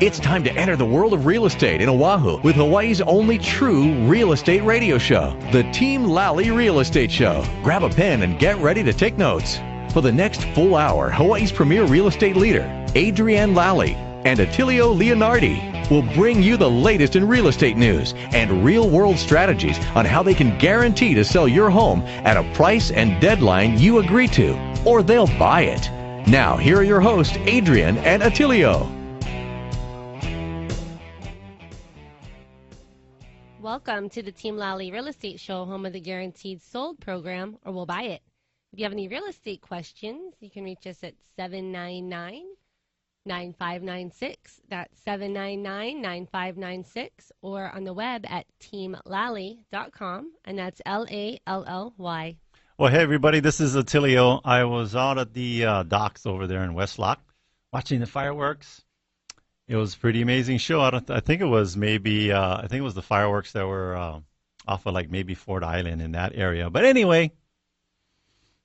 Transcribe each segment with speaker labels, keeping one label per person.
Speaker 1: It's time to enter the world of real estate in Oahu with Hawaii's only true real estate radio show, the Team Lally Real Estate Show. Grab a pen and get ready to take notes. For the next full hour, Hawaii's premier real estate leader, ADRIENNE Lally and Attilio Leonardi, will bring you the latest in real estate news and real-world strategies on how they can guarantee to sell your home at a price and deadline you agree to, or they'll buy it. Now, here are your hosts, ADRIENNE and Attilio.
Speaker 2: Welcome to the Team Lally Real Estate Show, home of the Guaranteed Sold program, or we'll buy it. If you have any real estate questions, you can reach us at 799-9596. That's 799-9596, or on the web at teamlally.com, and that's Lally.
Speaker 3: Well, hey, everybody, this is Attilio. I was out at the docks over there in West Loch watching the fireworks. It was a pretty amazing show. I think it was the fireworks that were off of like maybe Ford Island in that area. But anyway,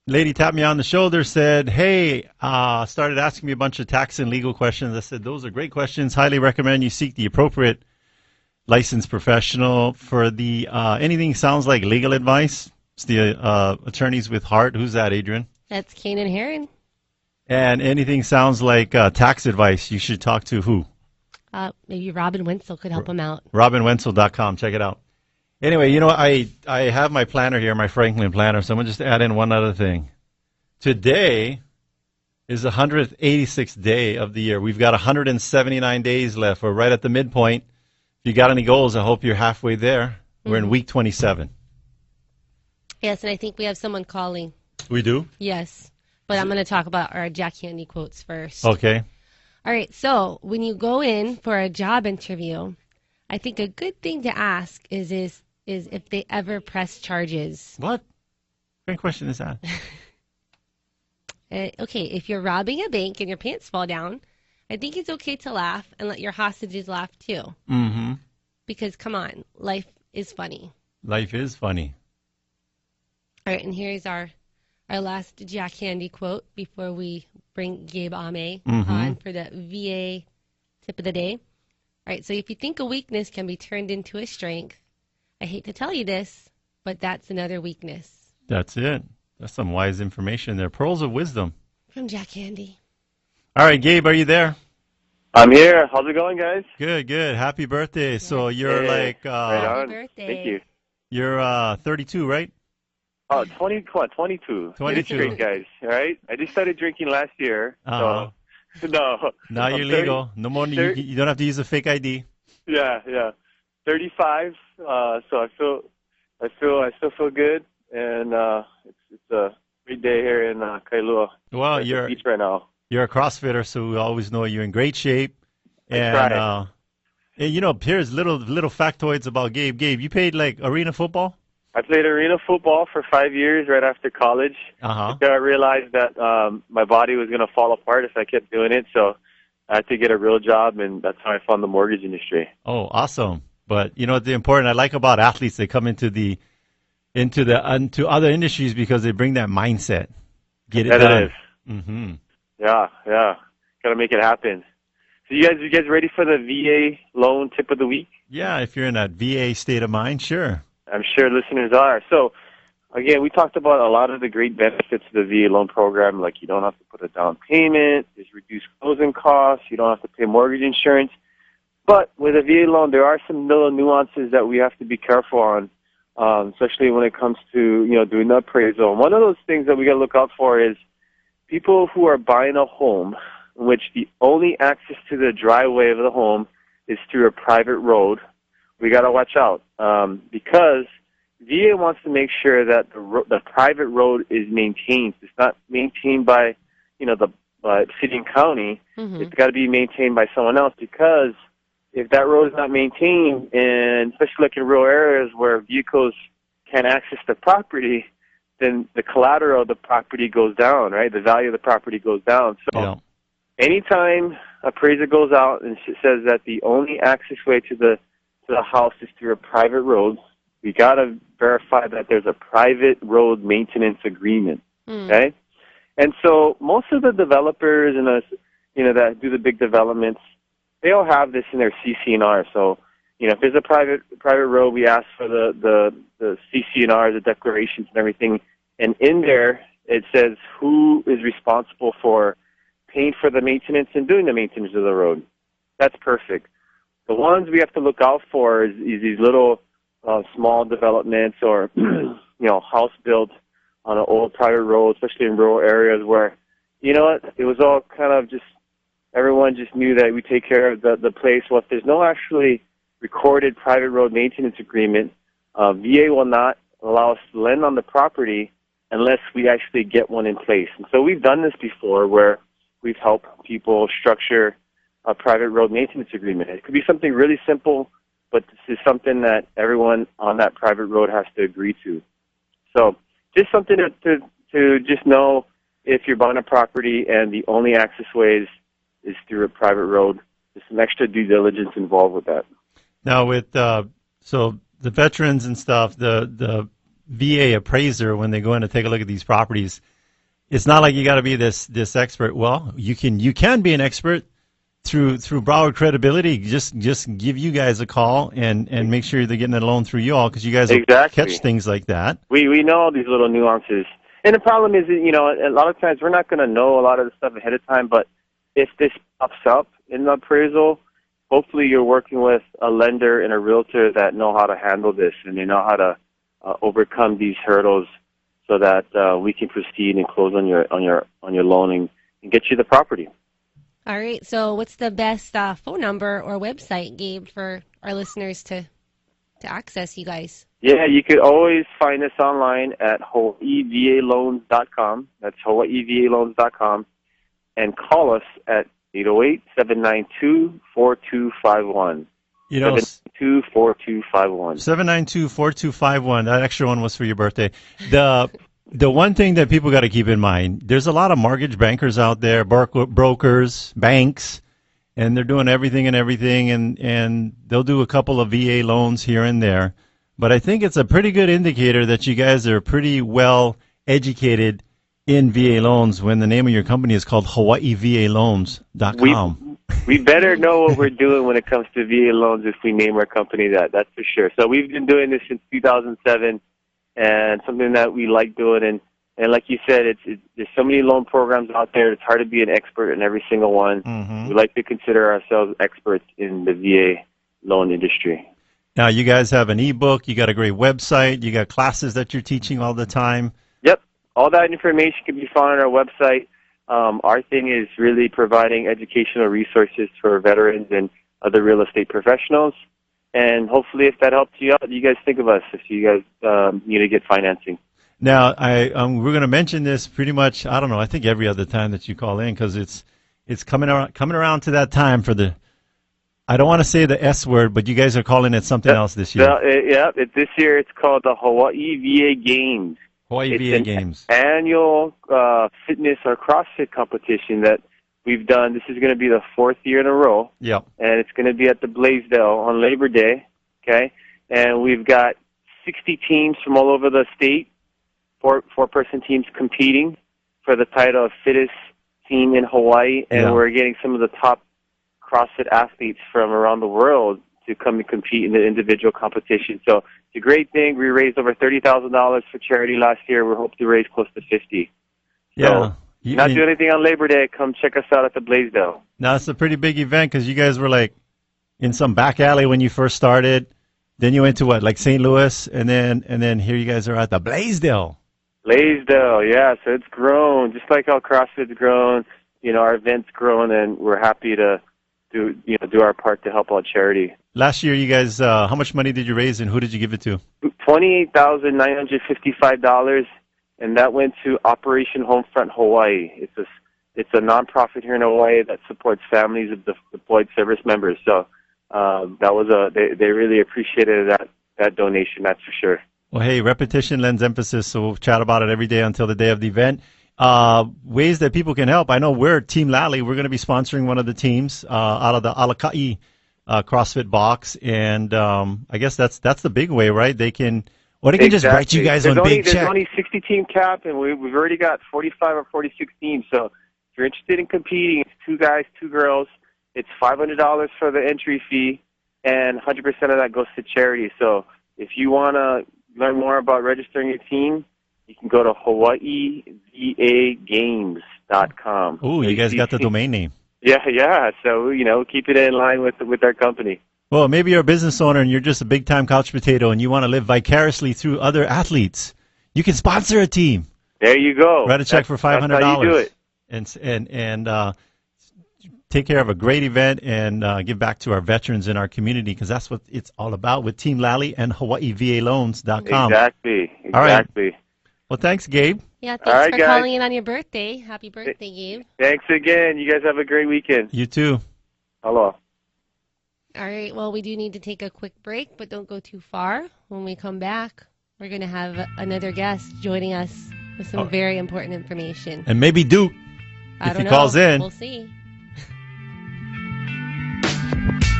Speaker 3: lady tapped me on the shoulder, said, hey, started asking me a bunch of tax and legal questions. I said, those are great questions. Highly recommend you seek the appropriate licensed professional for the anything sounds like legal advice. It's the attorneys with heart. Who's that, Adrian?
Speaker 2: That's Kane and Heron. And
Speaker 3: anything sounds like tax advice, you should talk to who?
Speaker 2: Maybe Robin Wenzel could help him out.
Speaker 3: RobinWenzel.com. Check it out. Anyway, you know, I have my planner here, my Franklin planner, so I'm going to just add in one other thing. Today is the 186th day of the year. We've got 179 days left. We're right at the midpoint. If you got any goals, I hope you're halfway there. We're in week 27.
Speaker 2: Yes, and I think we have someone calling.
Speaker 3: We do?
Speaker 2: Yes, but I'm going to talk about our Jack Handy quotes first.
Speaker 3: Okay.
Speaker 2: All right, so when you go in for a job interview, I think a good thing to ask is if they ever press charges.
Speaker 3: What? What question is that?
Speaker 2: Okay, if you're robbing a bank and your pants fall down, I think it's okay to laugh and let your hostages laugh too.
Speaker 3: Mm-hmm.
Speaker 2: Because, come on, life is funny.
Speaker 3: Life is funny.
Speaker 2: All right, and here's our last Jack Handy quote before we bring Gabe Amey on for the VA tip of the day. All right, so if you think a weakness can be turned into a strength, I hate to tell you this, but that's another weakness.
Speaker 3: That's it. That's some wise information there. Pearls of wisdom.
Speaker 2: From Jack Handy.
Speaker 3: All right, Gabe, are you there?
Speaker 4: I'm here. How's it going, guys?
Speaker 3: Good, good. Happy birthday. Yeah. So you're
Speaker 4: right
Speaker 2: Happy
Speaker 4: on.
Speaker 2: birthday.
Speaker 4: Thank you.
Speaker 3: You're 32, right?
Speaker 4: Oh, 22. It's great, guys. All right? I just started drinking last year. So, no.
Speaker 3: Now you're legal. No more. You don't have to use a fake ID.
Speaker 4: Yeah. 35. So I still feel good, and it's a great day here in Kailua.
Speaker 3: Well,
Speaker 4: you're beach right now.
Speaker 3: You're a CrossFitter, so we always know you're in great shape.
Speaker 4: And
Speaker 3: you know, here's little factoids about Gabe. Gabe, you played like arena football?
Speaker 4: I played arena football for 5 years right after college. Until I realized that my body was going to fall apart if I kept doing it, so I had to get a real job, and that's how I found the mortgage industry.
Speaker 3: Oh, awesome! But you know, the important I like about athletes, they come into other industries because they bring that mindset. Get it done.
Speaker 4: It is. Mm-hmm. Yeah. Got to make it happen. So you guys ready for the VA loan tip of the week?
Speaker 3: Yeah, if you're in that VA state of mind, sure.
Speaker 4: I'm sure listeners are. So, again, we talked about a lot of the great benefits of the VA loan program, like you don't have to put a down payment, there's reduced closing costs, you don't have to pay mortgage insurance. But with a VA loan, there are some little nuances that we have to be careful on, especially when it comes to doing the appraisal. And one of those things that we got to look out for is people who are buying a home in which the only access to the driveway of the home is through a private road. We got to watch out because VA wants to make sure that the private road is maintained. It's not maintained by, the city and county. Mm-hmm. It's got to be maintained by someone else, because if that road is not maintained, and especially like in rural areas where vehicles can't access the property, then the collateral of the property goes down, right? The value of the property goes down. So anytime appraiser goes out and says that the only access way to the house is through a private road, we got to verify that there's a private road maintenance agreement, okay? And so most of the developers and us, that do the big developments, they all have this in their CC&R. So, if there's a private road, we ask for the CC&R, the declarations and everything. And in there, it says who is responsible for paying for the maintenance and doing the maintenance of the road. That's perfect. The ones we have to look out for is these little small developments or, house built on an old private road, especially in rural areas where, it was all kind of just, everyone just knew that we take care of the place. Well, if there's no actually recorded private road maintenance agreement, VA will not allow us to lend on the property unless we actually get one in place. And so we've done this before where we've helped people structure a private road maintenance agreement. It could be something really simple, but this is something that everyone on that private road has to agree to. So just something to just know if you're buying a property and the only access way is through a private road. There's some extra due diligence involved with that.
Speaker 3: Now with so the veterans and stuff, the VA appraiser, when they go in to take a look at these properties, it's not like you got to be this expert. Well, you can be an expert through Broward Credibility. Just give you guys a call and make sure they're getting a loan through you all, because you guys will catch things like that. We
Speaker 4: know all these little nuances. And the problem is, a lot of times we're not going to know a lot of the stuff ahead of time, but if this pops up in the appraisal, hopefully you're working with a lender and a realtor that know how to handle this and they know how to overcome these hurdles so that we can proceed and close on your loan and get you the property.
Speaker 2: All right. So what's the best phone number or website, Gabe, for our listeners to access you guys?
Speaker 4: Yeah, you could always find us online at hawaiivaloans.com. That's hawaiivaloans.com. And call us at 808-792-4251. 792-4251.
Speaker 3: 792-4251. That extra one was for your birthday. The one thing that people got to keep in mind, there's a lot of mortgage bankers out there, brokers, banks, and they're doing everything, and they'll do a couple of VA loans here and there. But I think it's a pretty good indicator that you guys are pretty well educated in VA loans when the name of your company is called hawaiivaloans.com.
Speaker 4: We better know what we're doing when it comes to VA loans if we name our company that's for sure. So we've been doing this since 2007, and something that we like doing. And like you said, there's so many loan programs out there. It's hard to be an expert in every single one. Mm-hmm. We like to consider ourselves experts in the VA loan industry.
Speaker 3: Now, you guys have an ebook. You got a great website. You got classes that you're teaching all the time.
Speaker 4: Yep. All that information can be found on our website. Our thing is really providing educational resources for veterans and other real estate professionals. And hopefully, if that helps you out, you guys think of us if you guys need to get financing.
Speaker 3: Now, we're going to mention this pretty much, I don't know, I think every other time that you call in, because it's coming around to that time for the, I don't want to say the S word, but you guys are calling it something else this year.
Speaker 4: This year it's called the Hawaii VA Games.
Speaker 3: VA Games.
Speaker 4: Annual fitness or CrossFit competition that we've done. This is going to be the 4th year in a row.
Speaker 3: Yep.
Speaker 4: And it's going to be at the Blaisdell on Labor Day. Okay. And we've got 60 teams from all over the state, four-person teams competing for the title of fittest team in Hawaii. And we're getting some of the top CrossFit athletes from around the world to come and compete in the individual competition. So it's a great thing. We raised over $30,000 for charity last year. We hope to raise close to $50,000.
Speaker 3: Yeah.
Speaker 4: So, not do anything on Labor Day, come check us out at the Blaisdell.
Speaker 3: Now, it's a pretty big event because you guys were like in some back alley when you first started. Then you went to what, like St. Louis, and then here you guys are at the Blaisdell.
Speaker 4: Blaisdell, yeah. So it's grown, just like how CrossFit's grown. Our event's grown, and we're happy to do our part to help out charity.
Speaker 3: Last year, you guys, how much money did you raise, and who did you give it to?
Speaker 4: $28,955, and that went to Operation Homefront Hawaii. It's a nonprofit here in Hawaii that supports families of deployed service members. So they really appreciated that donation. That's for sure.
Speaker 3: Well, hey, repetition lends emphasis, so we'll chat about it every day until the day of the event. Ways that people can help. I know we're Team Lally. We're going to be sponsoring one of the teams out of the Alakai CrossFit box, and I guess that's the big way, right? They can just write you guys on big check.
Speaker 4: There's only 60 team cap, and we've already got 45 or 46 teams. So if you're interested in competing, it's 2 guys, 2 girls, It's $500 for the entry fee, and 100% of that goes to charity. So if you want to learn more about registering your team, you can go to HawaiiVAGames.com.
Speaker 3: Oh, you guys got the domain name.
Speaker 4: Yeah. So, keep it in line with our company.
Speaker 3: Well, maybe you're a business owner and you're just a big-time couch potato and you want to live vicariously through other athletes. You can sponsor a team.
Speaker 4: There you go.
Speaker 3: Write a check for $500.
Speaker 4: That's how you do it.
Speaker 3: And take care of a great event and give back to our veterans in our community, because that's what it's all about with Team Lally and HawaiiVALoans.com.
Speaker 4: Exactly.
Speaker 3: All right. Well, thanks, Gabe.
Speaker 2: Yeah, thanks for calling in on your birthday. Happy birthday, Gabe.
Speaker 4: Thanks again. You guys have a great weekend.
Speaker 3: You too.
Speaker 4: Aloha.
Speaker 2: All right, well, we do need to take a quick break, but don't go too far. When we come back, we're going to have another guest joining us with some very important information.
Speaker 3: And maybe Duke, if he calls in.
Speaker 2: We'll see.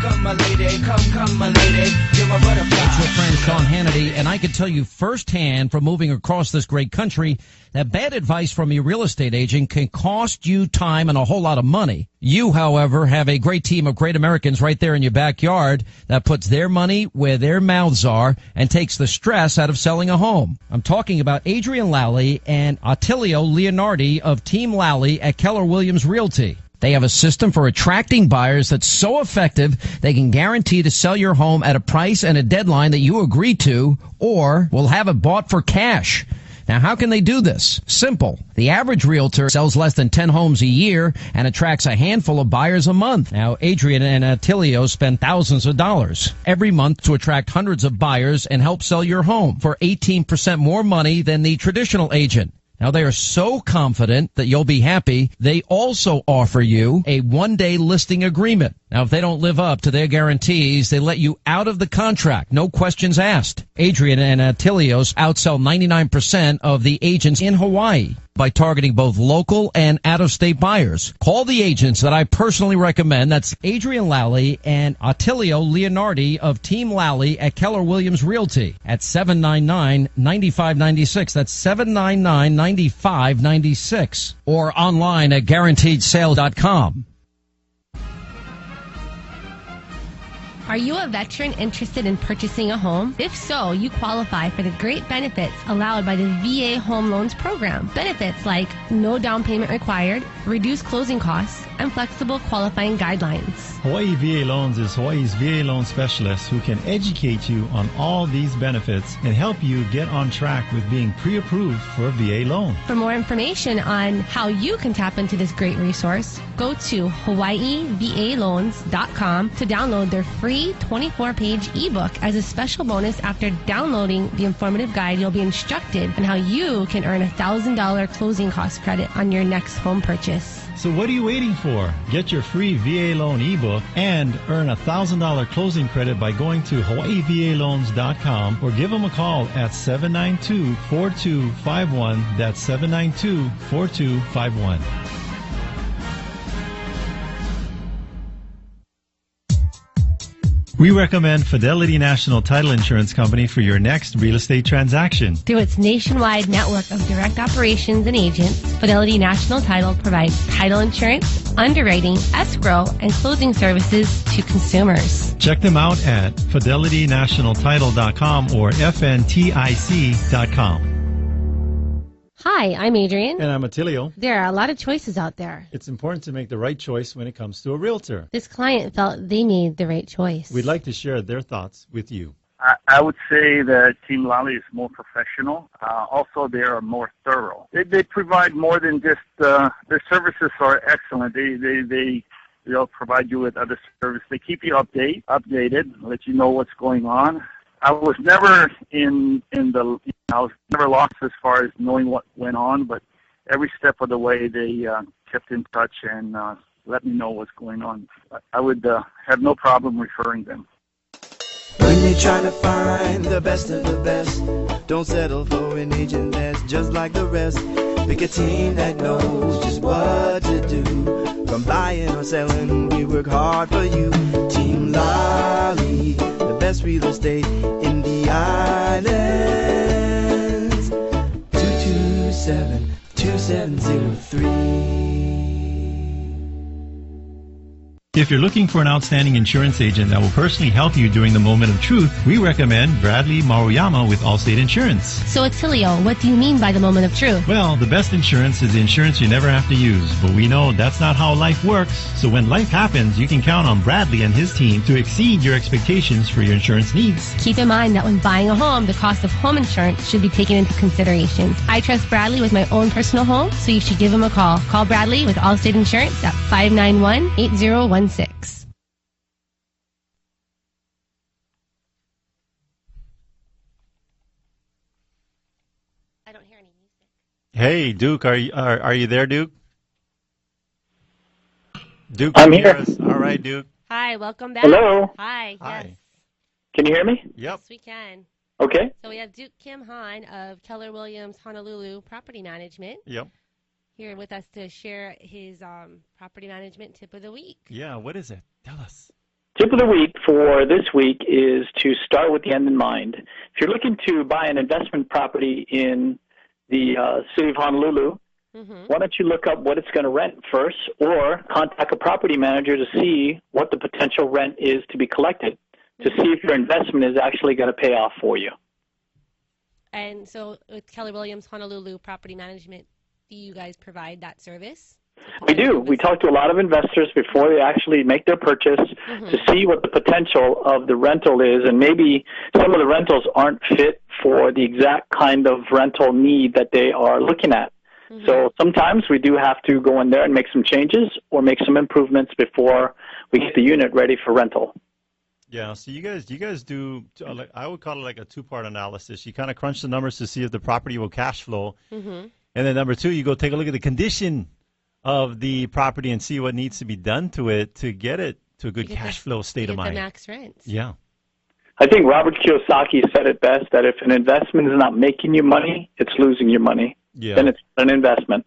Speaker 5: Come, my lady, come, my lady, you're my butterfly.
Speaker 6: It's your friend Sean Hannity, and I can tell you firsthand from moving across this great country that bad advice from your real estate agent can cost you time and a whole lot of money. You, however, have a great team of great Americans right there in your backyard that puts their money where their mouths are and takes the stress out of selling a home. I'm talking about ADRIENNE Lally and Attilio Leonardi of Team Lally at Keller Williams Realty. They have a system for attracting buyers that's so effective they can guarantee to sell your home at a price and a deadline that you agree to, or will have it bought for cash. Now, how can they do this? Simple. The average realtor sells less than 10 homes a year and attracts a handful of buyers a month. Now, Adrienne and Attilio spend thousands of dollars every month to attract hundreds of buyers and help sell your home for 18% more money than the traditional agent. Now, they are so confident that you'll be happy, they also offer you a one-day listing agreement. Now, if they don't live up to their guarantees, they let you out of the contract. No questions asked. Adrienne and Attilios outsell 99% of the agents in Hawaii by targeting both local and out-of-state buyers. Call the agents that I personally recommend. That's Adrienne Lally and Attilio Leonardi of Team Lally at Keller Williams Realty at 799-9596. That's 799-9596. Or online at guaranteedsale.com.
Speaker 2: Are you a veteran interested in purchasing a home? If so, you qualify for the great benefits allowed by the VA Home Loans Program. Benefits like no down payment required, reduced closing costs, and flexible qualifying guidelines.
Speaker 3: Hawaii VA Loans is Hawaii's VA loan specialist who can educate you on all these benefits and help you get on track with being pre-approved for a VA loan.
Speaker 2: For more information on how you can tap into this great resource, go to HawaiiVALoans.com to download their free 24-page ebook. As a special bonus, after downloading the informative guide, you'll be instructed on how you can earn a $1,000 closing cost credit on your next home purchase.
Speaker 3: So what are you waiting for? Get your free VA loan ebook and earn a $1,000 closing credit by going to HawaiiVALoans.com or give them a call at 792-4251. That's 792-4251. We recommend Fidelity National Title Insurance Company for your next real estate transaction.
Speaker 2: Through its nationwide network of direct operations and agents, Fidelity National Title provides title insurance, underwriting, escrow, and closing services to consumers.
Speaker 3: Check them out at fidelitynationaltitle.com or fntic.com.
Speaker 2: Hi, I'm Adrienne.
Speaker 3: And I'm Attilio.
Speaker 2: There are a lot of choices out there.
Speaker 3: It's important to make the right choice when it comes to a realtor.
Speaker 2: This client felt they made the right choice.
Speaker 3: We'd like to share their thoughts with you.
Speaker 7: I would say that Team Lally is more professional. Also, they are more thorough. They provide more than just their services are excellent. They'll provide you with other services. They keep you updated, let you know what's going on. I was never I was never lost as far as knowing what went on, but every step of the way they kept in touch and let me know what's going on. I would have no problem referring them.
Speaker 5: When you're trying to find the best of the best, don't settle for an agent that's just like the rest. Pick a team that knows just what to do. From buying or selling, we work hard for you. Team Lally, the best real estate in the islands. 227-2703.
Speaker 3: If you're looking for an outstanding insurance agent that will personally help you during the moment of truth, we recommend Bradley Maruyama with Allstate Insurance.
Speaker 2: So, Attilio, what do you mean by the moment of truth?
Speaker 3: Well, the best insurance is the insurance you never have to use, but we know that's not how life works. So when life happens, you can count on Bradley and his team to exceed your expectations for your insurance needs.
Speaker 2: Keep in mind that when buying a home, the cost of home insurance should be taken into consideration. I trust Bradley with my own personal home, so you should give him a call. Call Bradley with Allstate Insurance at 591-8016. I don't hear any music.
Speaker 3: Hey, Duke, are you there, Duke? Duke,
Speaker 8: I'm
Speaker 3: can you hear
Speaker 8: here.
Speaker 3: us? All right, Duke.
Speaker 2: Hi, welcome back.
Speaker 8: Hello.
Speaker 2: Hi.
Speaker 3: Hi.
Speaker 2: Yes.
Speaker 8: Can you hear me?
Speaker 3: Yep.
Speaker 2: Yes, we can.
Speaker 8: Okay.
Speaker 2: So we have Duke Kimhan of Keller Williams Honolulu Property Management
Speaker 3: Yep.
Speaker 2: here with us to share his property management tip of the week.
Speaker 3: Yeah, what is it? Tell us.
Speaker 8: Tip of the week for this week is to start with the end in mind. If you're looking to buy an investment property in the city of Honolulu, why don't you look up what it's going to rent first, or contact a property manager to see what the potential rent is to be collected, to see if your investment is actually going to pay off for you.
Speaker 2: And so with Keller Williams Honolulu Property Management, do you guys provide that service?
Speaker 8: We do. We talk to a lot of investors before they actually make their purchase to see what the potential of the rental is, and maybe some of the rentals aren't fit for the exact kind of rental need that they are looking at. So sometimes we do have to go in there and make some changes or make some improvements before we get the unit ready for rental.
Speaker 3: Yeah, so you guys do, I would call it like a two-part analysis. You kind of crunch the numbers to see if the property will cash flow. And then number two, you go take a look at the condition of the property and see what needs to be done to it to get it to a good cash flow state of mind.
Speaker 2: The max rent.
Speaker 3: Yeah.
Speaker 8: I think Robert Kiyosaki said it best, that if an investment is not making you money, it's losing you money.
Speaker 3: Yeah.
Speaker 8: Then it's an investment.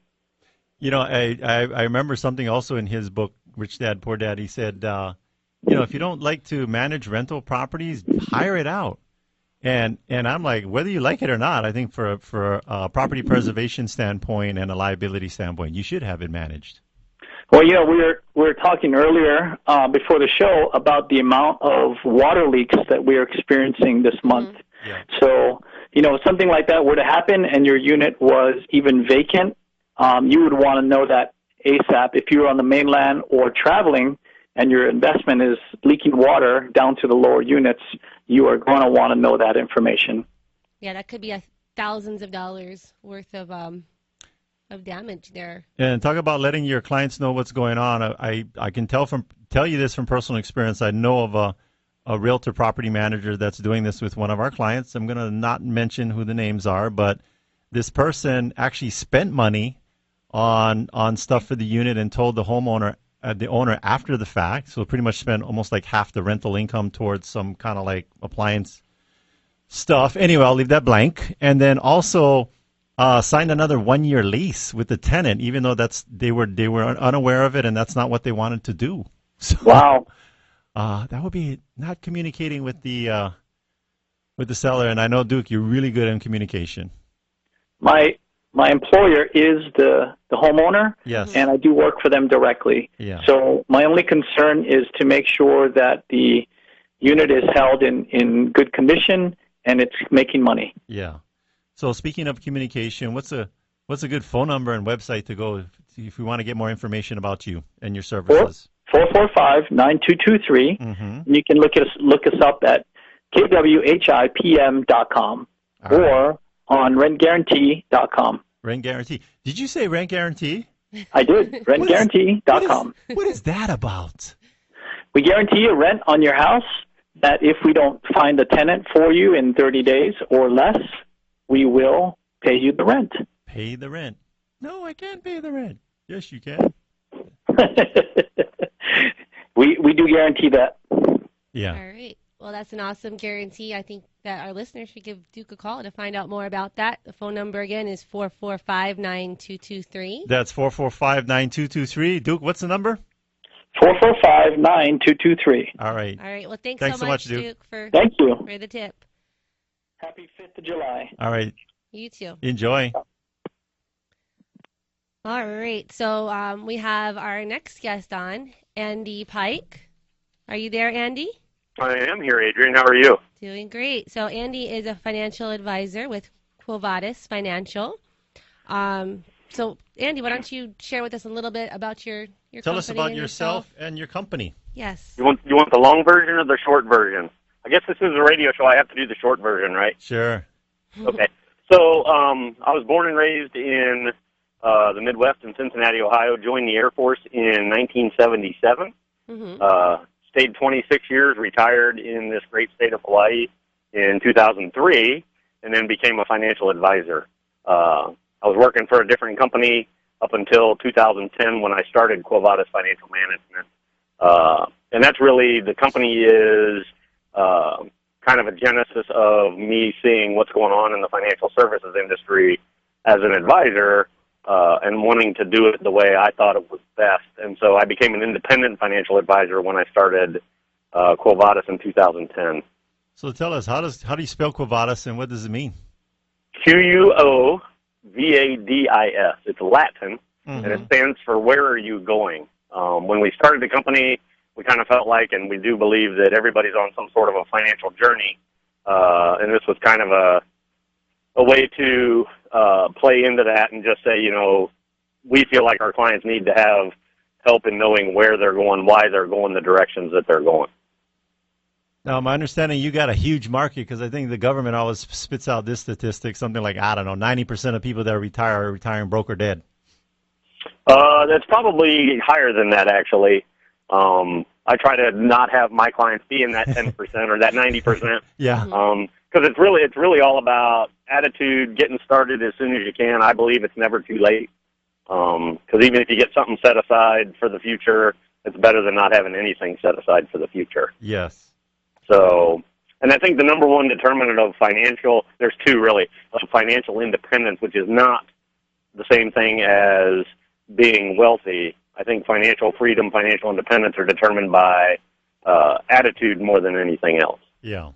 Speaker 3: You know, I remember something also in his book, Rich Dad, Poor Dad. He said, you know, if you don't like to manage rental properties, hire it out. And I'm like, whether you like it or not, I think for a property preservation standpoint and a liability standpoint, you should have it managed.
Speaker 8: Well, you know, we were talking earlier before the show about the amount of water leaks that we are experiencing this month.
Speaker 3: Yeah.
Speaker 8: So, you know, if something like that were to happen and your unit was even vacant, you would want to know that ASAP. If you're on the mainland or traveling and your investment is leaking water down to the lower units, you are going to want to know that information.
Speaker 2: Yeah, that could be thousands of dollars worth of damage there.
Speaker 3: And talk about letting your clients know what's going on. I can tell you this from personal experience. I know of a realtor property manager that's doing this with one of our clients. I'm going to not mention who the names are, but this person actually spent money on stuff for the unit and told the homeowner, the owner after the fact. So pretty much spent almost like half the rental income towards some kind of like appliance stuff. Anyway, I'll leave that blank. And then also signed another 1-year lease with the tenant, even though they were unaware of it and that's not what they wanted to do. So,
Speaker 8: wow.
Speaker 3: That would be not communicating with the seller. And I know, Duke, you're really good in communication.
Speaker 8: My employer is the homeowner,
Speaker 3: yes,
Speaker 8: and I do work for them directly.
Speaker 3: Yeah.
Speaker 8: So my only concern is to make sure that the unit is held in good condition and it's making money.
Speaker 3: Yeah. So speaking of communication, what's a good phone number and website to go if we want to get more information about you and your services?
Speaker 8: 445-9223. And you can look us up at kwhipm.com or on rentguarantee.com.
Speaker 3: Rent Guarantee. Did you say Rent Guarantee?
Speaker 8: I did. Rentguarantee.com.
Speaker 3: What is that about?
Speaker 8: We guarantee a rent on your house that if we don't find a tenant for you in 30 days or less, we will pay you the rent.
Speaker 3: Pay the rent. No, I can't pay the rent. Yes, you can.
Speaker 8: We do guarantee that.
Speaker 3: Yeah.
Speaker 2: All right. Well, that's an awesome guarantee. I think that our listeners should give Duke a call to find out more about that. The phone number again is 445-9223.
Speaker 3: That's 445-9223. Duke, what's the number?
Speaker 8: 445-9223.
Speaker 3: All right.
Speaker 2: All right. Well, thanks
Speaker 3: so much,
Speaker 2: Duke, for the tip.
Speaker 8: Happy 5th of July.
Speaker 3: All right.
Speaker 2: You too.
Speaker 3: Enjoy.
Speaker 2: All right. So we have our next guest on, Andy Pike. Are you there, Andy?
Speaker 9: I am here, Adrienne. How are you?
Speaker 2: Doing great. So Andy is a financial advisor with Quavadis Financial. So Andy, why don't you share with us a little bit about your company?
Speaker 3: Tell us about
Speaker 2: and
Speaker 3: yourself and your company.
Speaker 2: Yes.
Speaker 9: You want the long version or the short version? I guess this is a radio show. I have to do the short version, right?
Speaker 3: Sure.
Speaker 9: Okay. So I was born and raised in the Midwest in Cincinnati, Ohio. Joined the Air Force in 1977.
Speaker 2: Mm-hmm.
Speaker 9: Stayed 26 years, retired in this great state of Hawaii in 2003, and then became a financial advisor. I was working for a different company up until 2010 when I started Quavadis Financial Management. And that's really, the company is kind of a genesis of me seeing what's going on in the financial services industry as an advisor and wanting to do it the way I thought it was best. And so I became an independent financial advisor when I started Quavadis in 2010.
Speaker 3: So tell us, how do you spell Quavadis and what does it mean?
Speaker 9: Quovadis. It's Latin,
Speaker 3: Mm-hmm.
Speaker 9: and it stands for Where Are You Going? When we started the company, we kind of felt like, and we do believe that everybody's on some sort of a financial journey, and this was kind of a way to play into that and just say, you know, we feel like our clients need to have help in knowing where they're going, why they're going, the directions that they're going.
Speaker 3: Now, my understanding, you got a huge market because I think the government always spits out this statistic, something like, I don't know, 90% of people that retire are retiring broke or dead.
Speaker 9: That's probably higher than that, actually. I try to not have my clients be in that 10% or that 90%.
Speaker 3: Yeah.
Speaker 9: Because it's really all about attitude, getting started as soon as you can. I believe it's never too late. Because even if you get something set aside for the future, it's better than not having anything set aside for the future.
Speaker 3: Yes.
Speaker 9: So, and I think the number one determinant of there's two really, of financial independence, which is not the same thing as being wealthy. I think financial freedom, financial independence are determined by attitude more than anything else.
Speaker 3: Yeah.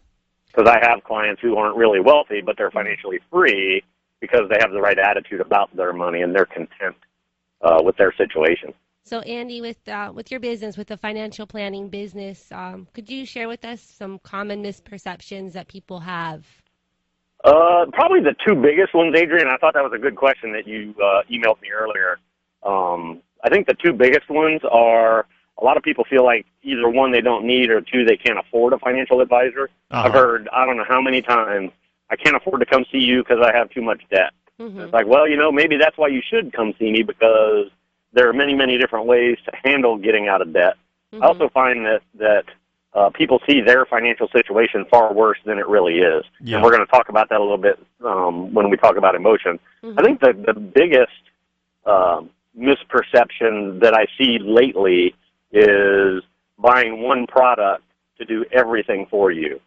Speaker 9: Because I have clients who aren't really wealthy, but they're financially free because they have the right attitude about their money and they're content with their situation.
Speaker 2: So, Andy, with your business, with the financial planning business, could you share with us some common misperceptions that people have?
Speaker 9: Probably the two biggest ones, Adrienne. I thought that was a good question that you emailed me earlier. I think the two biggest ones are a lot of people feel like either one, they don't need, or two, they can't afford a financial advisor.
Speaker 3: Uh-huh.
Speaker 9: I've heard, I don't know how many times, I can't afford to come see you because I have too much debt.
Speaker 2: Mm-hmm.
Speaker 9: It's like, well, you know, maybe that's why you should come see me because there are many, many different ways to handle getting out of debt.
Speaker 2: Mm-hmm.
Speaker 9: I also find that people see their financial situation far worse than it really is.
Speaker 3: Yeah.
Speaker 9: And we're going to talk about that a little bit when we talk about emotion.
Speaker 2: Mm-hmm.
Speaker 9: I think the biggest misperception that I see lately is buying one product to do everything for you.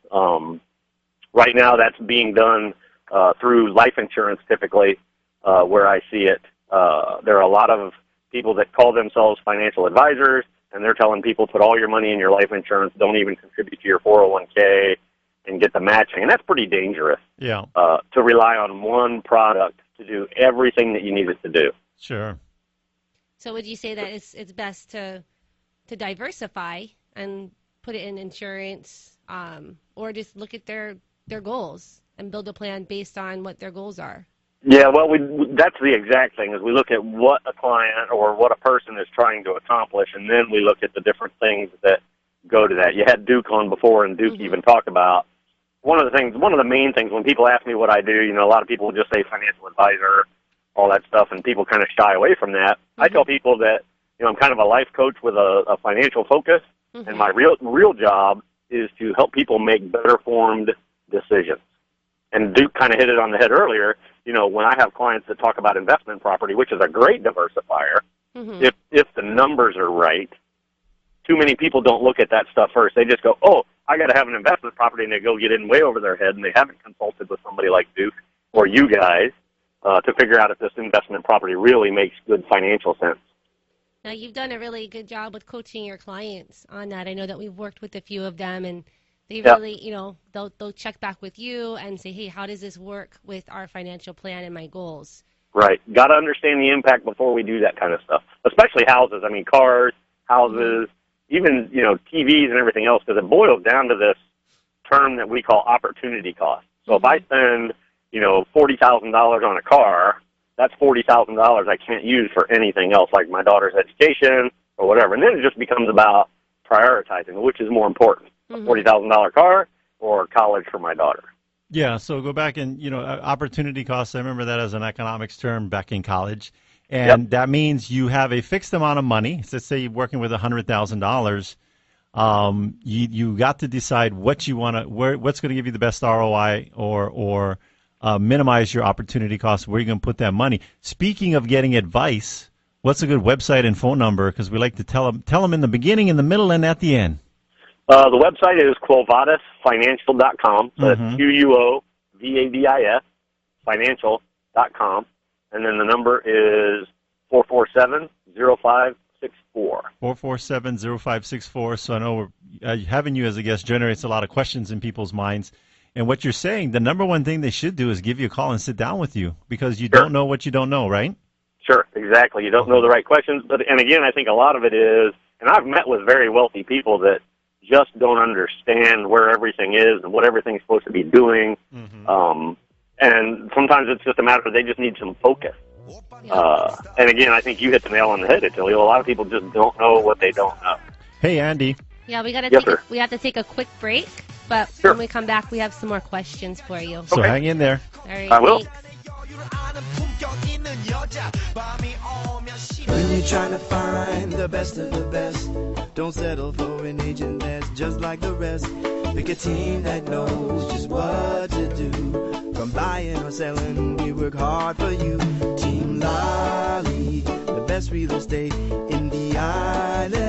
Speaker 9: Right now that's being done through life insurance typically, where I see it. There are a lot of people that call themselves financial advisors, and they're telling people put all your money in your life insurance, don't even contribute to your 401k, and get the matching. And that's pretty dangerous.
Speaker 3: Yeah.
Speaker 9: To rely on one product to do everything that you need it to do.
Speaker 3: Sure.
Speaker 2: So would you say that it's best to diversify and put it in insurance, or just look at their goals and build a plan based on what their goals are?
Speaker 9: Yeah, well, that's the exact thing, is we look at what a client or what a person is trying to accomplish, and then we look at the different things that go to that. You had Duke on before, and Duke even talked about one of the main things when people ask me what I do, you know, a lot of people just say financial advisor, all that stuff, and people kind of shy away from that. I tell people that, you know, I'm kind of a life coach with a financial focus, and my real job is to help people make better formed decisions. And Duke kind of hit it on the head earlier. You know, when I have clients that talk about investment property, which is a great diversifier, if the numbers are right, too many people don't look at that stuff first. They just go, oh, I got to have an investment property, and they go get in way over their head, and they haven't consulted with somebody like Duke or you guys to figure out if this investment property really makes good financial sense.
Speaker 2: Now, you've done a really good job with coaching your clients on that. I know that we've worked with a few of them, and they really, you know, they'll check back with you and say, hey, how does this work with our financial plan and my goals?
Speaker 9: Right. Got to understand the impact before we do that kind of stuff, especially houses. I mean, cars, houses, even, TVs and everything else, because it boils down to this term that we call opportunity cost. So if I spend, $40,000 on a car, that's $40,000 I can't use for anything else, like my daughter's education or whatever. And then it just becomes about prioritizing, which is more important, a $40,000 car or college for my daughter.
Speaker 3: Yeah, so go back and, opportunity costs, I remember that as an economics term back in college. And that means you have a fixed amount of money. So let's say you're working with $100,000. You got to decide what you want to, what's going to give you the best ROI or minimize your opportunity costs, where you're going to put that money. Speaking of getting advice, what's a good website and phone number? Because we like to tell them in the beginning, in the middle, and at the end.
Speaker 9: The website is quavadisfinancial.com. So that's QUOVADIS, financial.com. And then the number is 447-0564.
Speaker 3: 447-0564. So I know having you as a guest generates a lot of questions in people's minds. And what you're saying, the number one thing they should do is give you a call and sit down with you, because you don't know what you don't know, right?
Speaker 9: Sure, exactly. You don't know the right questions. And again, I think a lot of it is, and I've met with very wealthy people that just don't understand where everything is and what everything's supposed to be doing. And sometimes it's just a matter of they just need some focus. And again, I think you hit the nail on the head, Attilio. A lot of people just don't know what they don't know.
Speaker 3: Hey, Andy.
Speaker 2: Yeah, we have to take a quick break, but when we come back, we have some more questions for you.
Speaker 3: So hang in there.
Speaker 2: All right,
Speaker 9: I will.
Speaker 5: When you're trying to find the best of the best, don't settle for an agent that's just like the rest. Pick a team that knows just what to do. From buying or selling, we work hard for you. Team Lally, the best real estate in the islands.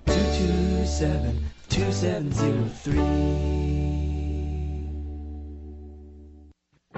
Speaker 5: 227-2703.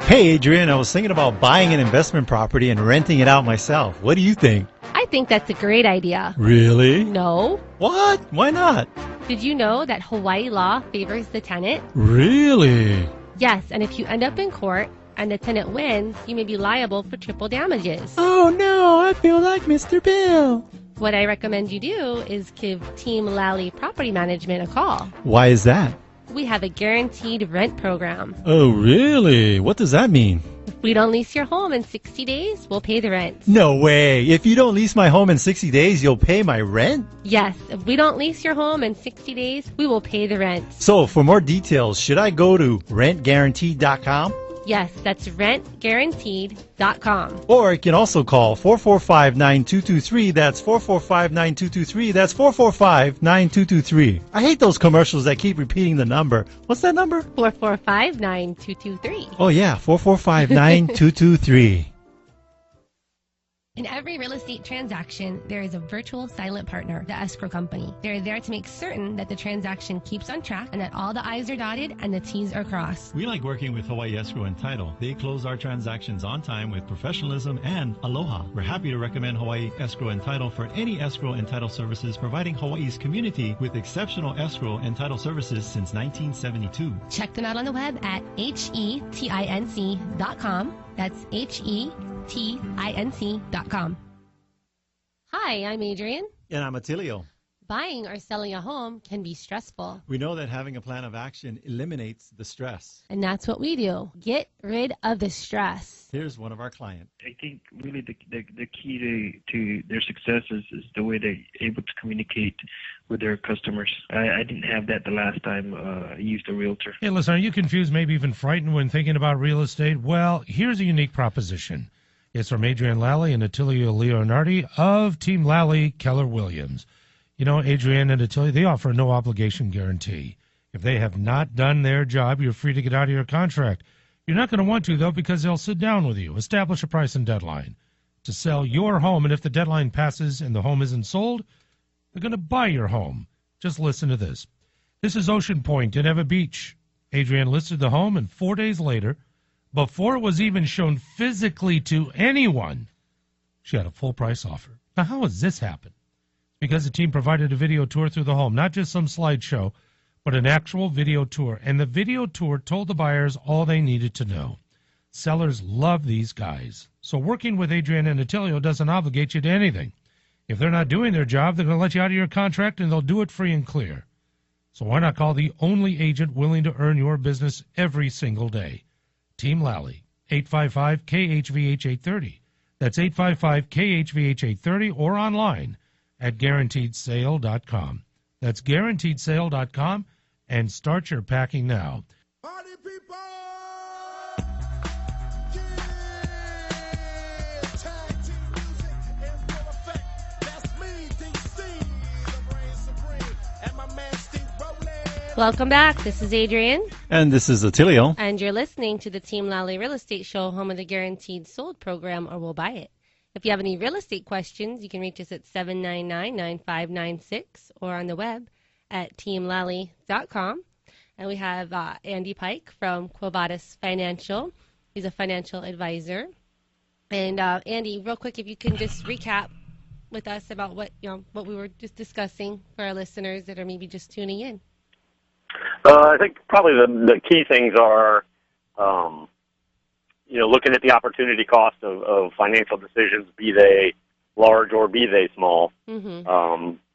Speaker 3: Hey, Adrienne, I was thinking about buying an investment property and renting it out myself. What do you think?
Speaker 2: I think that's a great idea.
Speaker 3: Really?
Speaker 2: No.
Speaker 3: What? Why not?
Speaker 2: Did you know that Hawaii law favors the tenant?
Speaker 3: Really?
Speaker 2: Yes, and if you end up in court and the tenant wins, you may be liable for triple damages.
Speaker 3: Oh, no, I feel like Mr. Bill.
Speaker 2: What I recommend you do is give Team Lally Property Management a call.
Speaker 3: Why is that?
Speaker 2: We have a guaranteed rent program.
Speaker 3: Oh, really? What does that mean?
Speaker 2: If we don't lease your home in 60 days, we'll pay the rent.
Speaker 3: No way. If you don't lease my home in 60 days, you'll pay my rent?
Speaker 2: Yes. If we don't lease your home in 60 days, we will pay the rent.
Speaker 3: So for more details, should I go to rentguaranteed.com?
Speaker 2: Yes, that's rentguaranteed.com.
Speaker 3: Or you can also call 445-9223. That's 445-9223. That's 445-9223. I hate those commercials that keep repeating the number. What's that number?
Speaker 2: 445-9223.
Speaker 3: Oh, yeah, 445-9223.
Speaker 2: In every real estate transaction, there is a virtual silent partner, the escrow company. They're there to make certain that the transaction keeps on track and that all the I's are dotted and the T's are crossed.
Speaker 3: We like working with Hawaii Escrow and Title. They close our transactions on time with professionalism and aloha. We're happy to recommend Hawaii Escrow and Title for any escrow and title services, providing Hawaii's community with exceptional escrow and title services since 1972.
Speaker 2: Check them out on the web at hetinc.com. That's hetinc.com. Hi, I'm Adrienne.
Speaker 3: And I'm Attilio.
Speaker 2: Buying or selling a home can be stressful.
Speaker 3: We know that having a plan of action eliminates the stress.
Speaker 2: And that's what we do. Get rid of the stress.
Speaker 3: Here's one of our clients.
Speaker 10: I think really the key to their success is the way they're able to communicate with their customers. I didn't have that the last time I used a realtor.
Speaker 11: Hey, listen, are you confused, maybe even frightened when thinking about real estate? Well, here's a unique proposition. It's from Adrienne Lally and Attilio Leonardi of Team Lally, Keller Williams. You know, Adrienne and Attilio, they offer a no-obligation guarantee. If they have not done their job, you're free to get out of your contract. You're not going to want to, though, because they'll sit down with you, establish a price and deadline to sell your home, and if the deadline passes and the home isn't sold, they're going to buy your home. Just listen to this. This is Ocean Point in Eva Beach. Adrienne listed the home, and 4 days later, before it was even shown physically to anyone, she had a full-price offer. Now, how has this happened? Because the team provided a video tour through the home, not just some slideshow, but an actual video tour. And the video tour told the buyers all they needed to know. Sellers love these guys. So working with Adrienne and Attilio doesn't obligate you to anything. If they're not doing their job, they're going to let you out of your contract, and they'll do it free and clear. So why not call the only agent willing to earn your business every single day? Team Lally, 855-KHVH-830. That's 855-KHVH-830 or online at guaranteedsale.com. That's guaranteedsale.com, and start your packing now.
Speaker 12: Party people!
Speaker 2: Welcome back. This is Adrienne.
Speaker 3: And this is Attilio.
Speaker 2: And you're listening to the Team Lally Real Estate Show, home of the Guaranteed Sold program, or We'll Buy It. If you have any real estate questions, you can reach us at 799-9596 or on the web at teamlally.com. And we have Andy Pike from Quavadis Financial. He's a financial advisor. And Andy, real quick, if you can just recap with us about what we were just discussing for our listeners that are maybe just tuning in.
Speaker 9: I think probably the key things are, looking at the opportunity cost of financial decisions, be they large or be they small.
Speaker 2: Mm-hmm.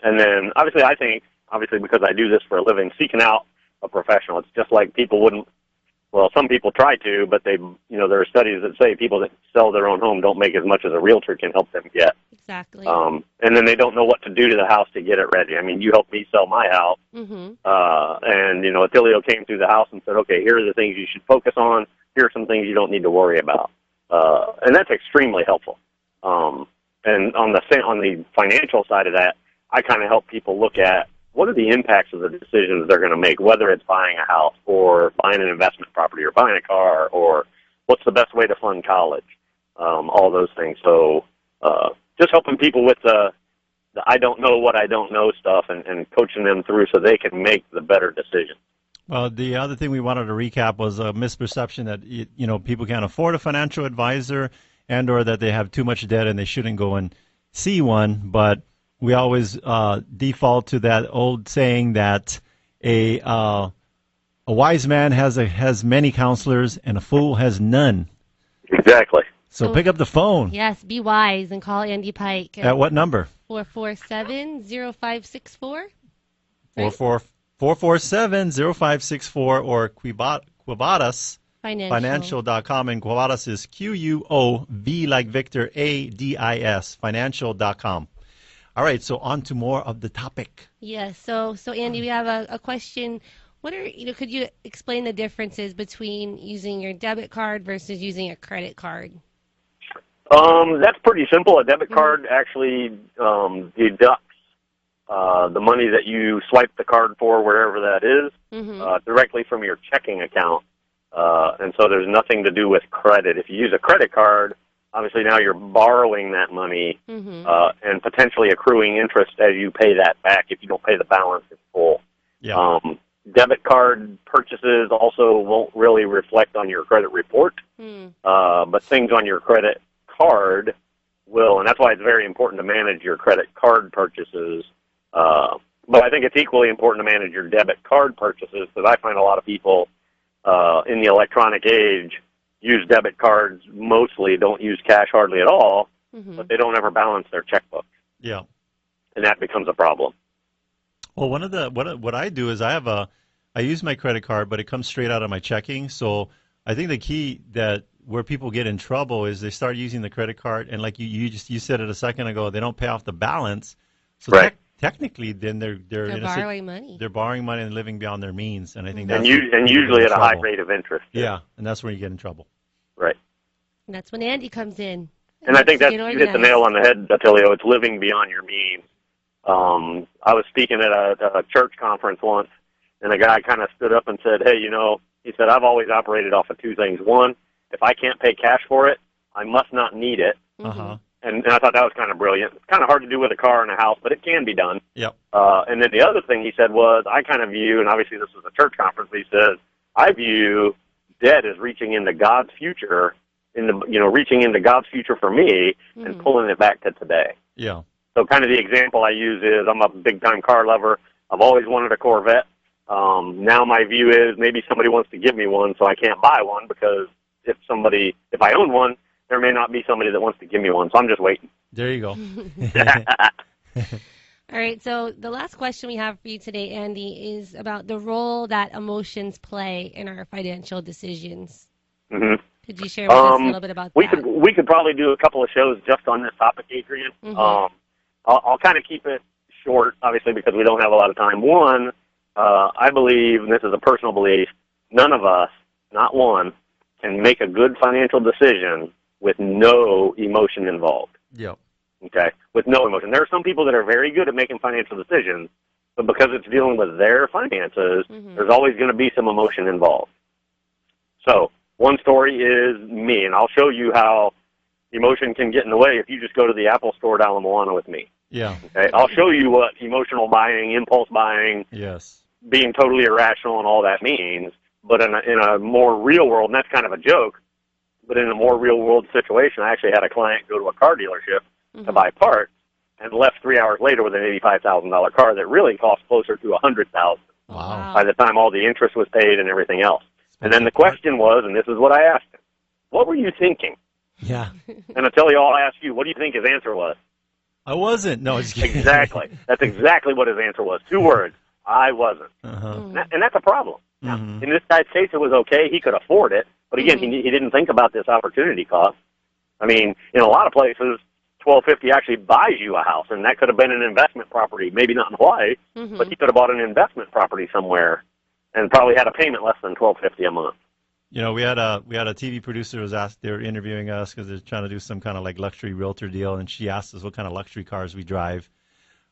Speaker 9: And then obviously because I do this for a living, seeking out a professional. It's just like some people try to, but there are studies that say people that sell their own home don't make as much as a realtor can help them get.
Speaker 2: Exactly.
Speaker 9: And then they don't know what to do to the house to get it ready. I mean, you helped me sell my house.
Speaker 2: Mm-hmm.
Speaker 9: And Attilio came through the house and said, okay, here are the things you should focus on. Here are some things you don't need to worry about. And that's extremely helpful. And on the financial side of that, I kind of help people look at what are the impacts of the decisions they're going to make, whether it's buying a house or buying an investment property or buying a car, or what's the best way to fund college, all those things. So just helping people with the I don't know what I don't know stuff and coaching them through so they can make the better decision.
Speaker 3: Well, the other thing we wanted to recap was a misperception that people can't afford a financial advisor and or that they have too much debt and they shouldn't go and see one. But we always default to that old saying that a wise man has many counselors and a fool has none.
Speaker 9: Exactly.
Speaker 3: So pick up the phone.
Speaker 2: Yes, be wise and call Andy Pike.
Speaker 3: At what number?
Speaker 2: 447-0564.
Speaker 3: 447-0564 or Quavadis Financial.com, and Quavadis is QUOV like Victor ADIS Financial.com. All right, so on to more of the topic.
Speaker 2: Yes, so Andy, we have a question. Could you explain the differences between using your debit card versus using a credit card?
Speaker 9: That's pretty simple. A debit card actually deducts the money that you swipe the card for, wherever that is, directly from your checking account. And so there's nothing to do with credit. If you use a credit card, obviously now you're borrowing that money and potentially accruing interest as you pay that back if you don't pay the balance in full.
Speaker 3: Yeah.
Speaker 9: Debit card purchases also won't really reflect on your credit report, but things on your credit card will, and that's why it's very important to manage your credit card purchases. But I think it's equally important to manage your debit card purchases, because I find a lot of people in the electronic age use debit cards mostly, don't use cash hardly at all, but they don't ever balance their checkbook.
Speaker 3: Yeah.
Speaker 9: And that becomes a problem.
Speaker 3: Well, what I do is I use my credit card, but it comes straight out of my checking. So I think the key where people get in trouble is they start using the credit card, and like you said it a second ago, they don't pay off the balance. So
Speaker 9: right.
Speaker 3: Technically, then they're
Speaker 2: borrowing money.
Speaker 3: They're borrowing money and living beyond their means, and I think that's
Speaker 9: and usually at a high rate of interest.
Speaker 3: Yeah, and that's where you get in trouble.
Speaker 9: Right.
Speaker 2: And that's when Andy comes in.
Speaker 9: And I think you hit the nail on the head, Attilio. It's living beyond your means. I was speaking at a church conference once, and a guy kind of stood up and said, hey, he said, I've always operated off of two things. One, if I can't pay cash for it, I must not need it. And I thought that was kind of brilliant. It's kind of hard to do with a car and a house, but it can be done.
Speaker 3: Yep.
Speaker 9: And then the other thing he said was, I kind of view, and obviously this was a church conference, but he says, I view debt as reaching into God's future, reaching into God's future for me and pulling it back to today.
Speaker 3: Yeah.
Speaker 9: So kind of the example I use is, I'm a big-time car lover. I've always wanted a Corvette. Now my view is maybe somebody wants to give me one, so I can't buy one, because if I own one, there may not be somebody that wants to give me one, so I'm just waiting.
Speaker 3: There you go.
Speaker 2: All right, so the last question we have for you today, Andy, is about the role that emotions play in our financial decisions.
Speaker 9: Mm-hmm.
Speaker 2: Could you share with us a little bit about that?
Speaker 9: We could probably do a couple of shows just on this topic, Adrienne.
Speaker 2: Mm-hmm.
Speaker 9: I'll kind of keep it short, obviously, because we don't have a lot of time. One, I believe, and this is a personal belief, none of us, not one, can make a good financial decision with no emotion involved.
Speaker 3: Yep.
Speaker 9: Okay? With no emotion. There are some people that are very good at making financial decisions, but because it's dealing with their finances, there's always going to be some emotion involved. So, one story is me, and I'll show you how emotion can get in the way if you just go to the Apple store down in Moana with me.
Speaker 3: Yeah.
Speaker 9: Okay? I'll show you what emotional buying, impulse buying,
Speaker 3: Yes.
Speaker 9: being totally irrational and all that means. But in a more real world, and that's kind of a joke, but in a more real world situation, I actually had a client go to a car dealership to buy parts and left 3 hours later with an $85,000 car that really cost closer to $100,000 by the time all the interest was paid and everything else. And then the question was, and this is what I asked him, what were you thinking?
Speaker 3: Yeah.
Speaker 9: And I'll tell you all, I'll ask you, what do you think his answer was?
Speaker 3: I wasn't. No, just kidding.
Speaker 9: Exactly. That's exactly what his answer was. 2 words. I wasn't. And that's a problem. Now, in this guy's case, it was okay. He could afford it. But again, he didn't think about this opportunity cost. I mean, in a lot of places, $1,250 actually buys you a house, and that could have been an investment property. Maybe not in Hawaii, but he could have bought an investment property somewhere and probably had a payment less than $1,250 a month.
Speaker 3: You know, we had a TV producer who was asked, they were interviewing us because they're trying to do some kind of like luxury realtor deal, and she asked us what kind of luxury cars we drive.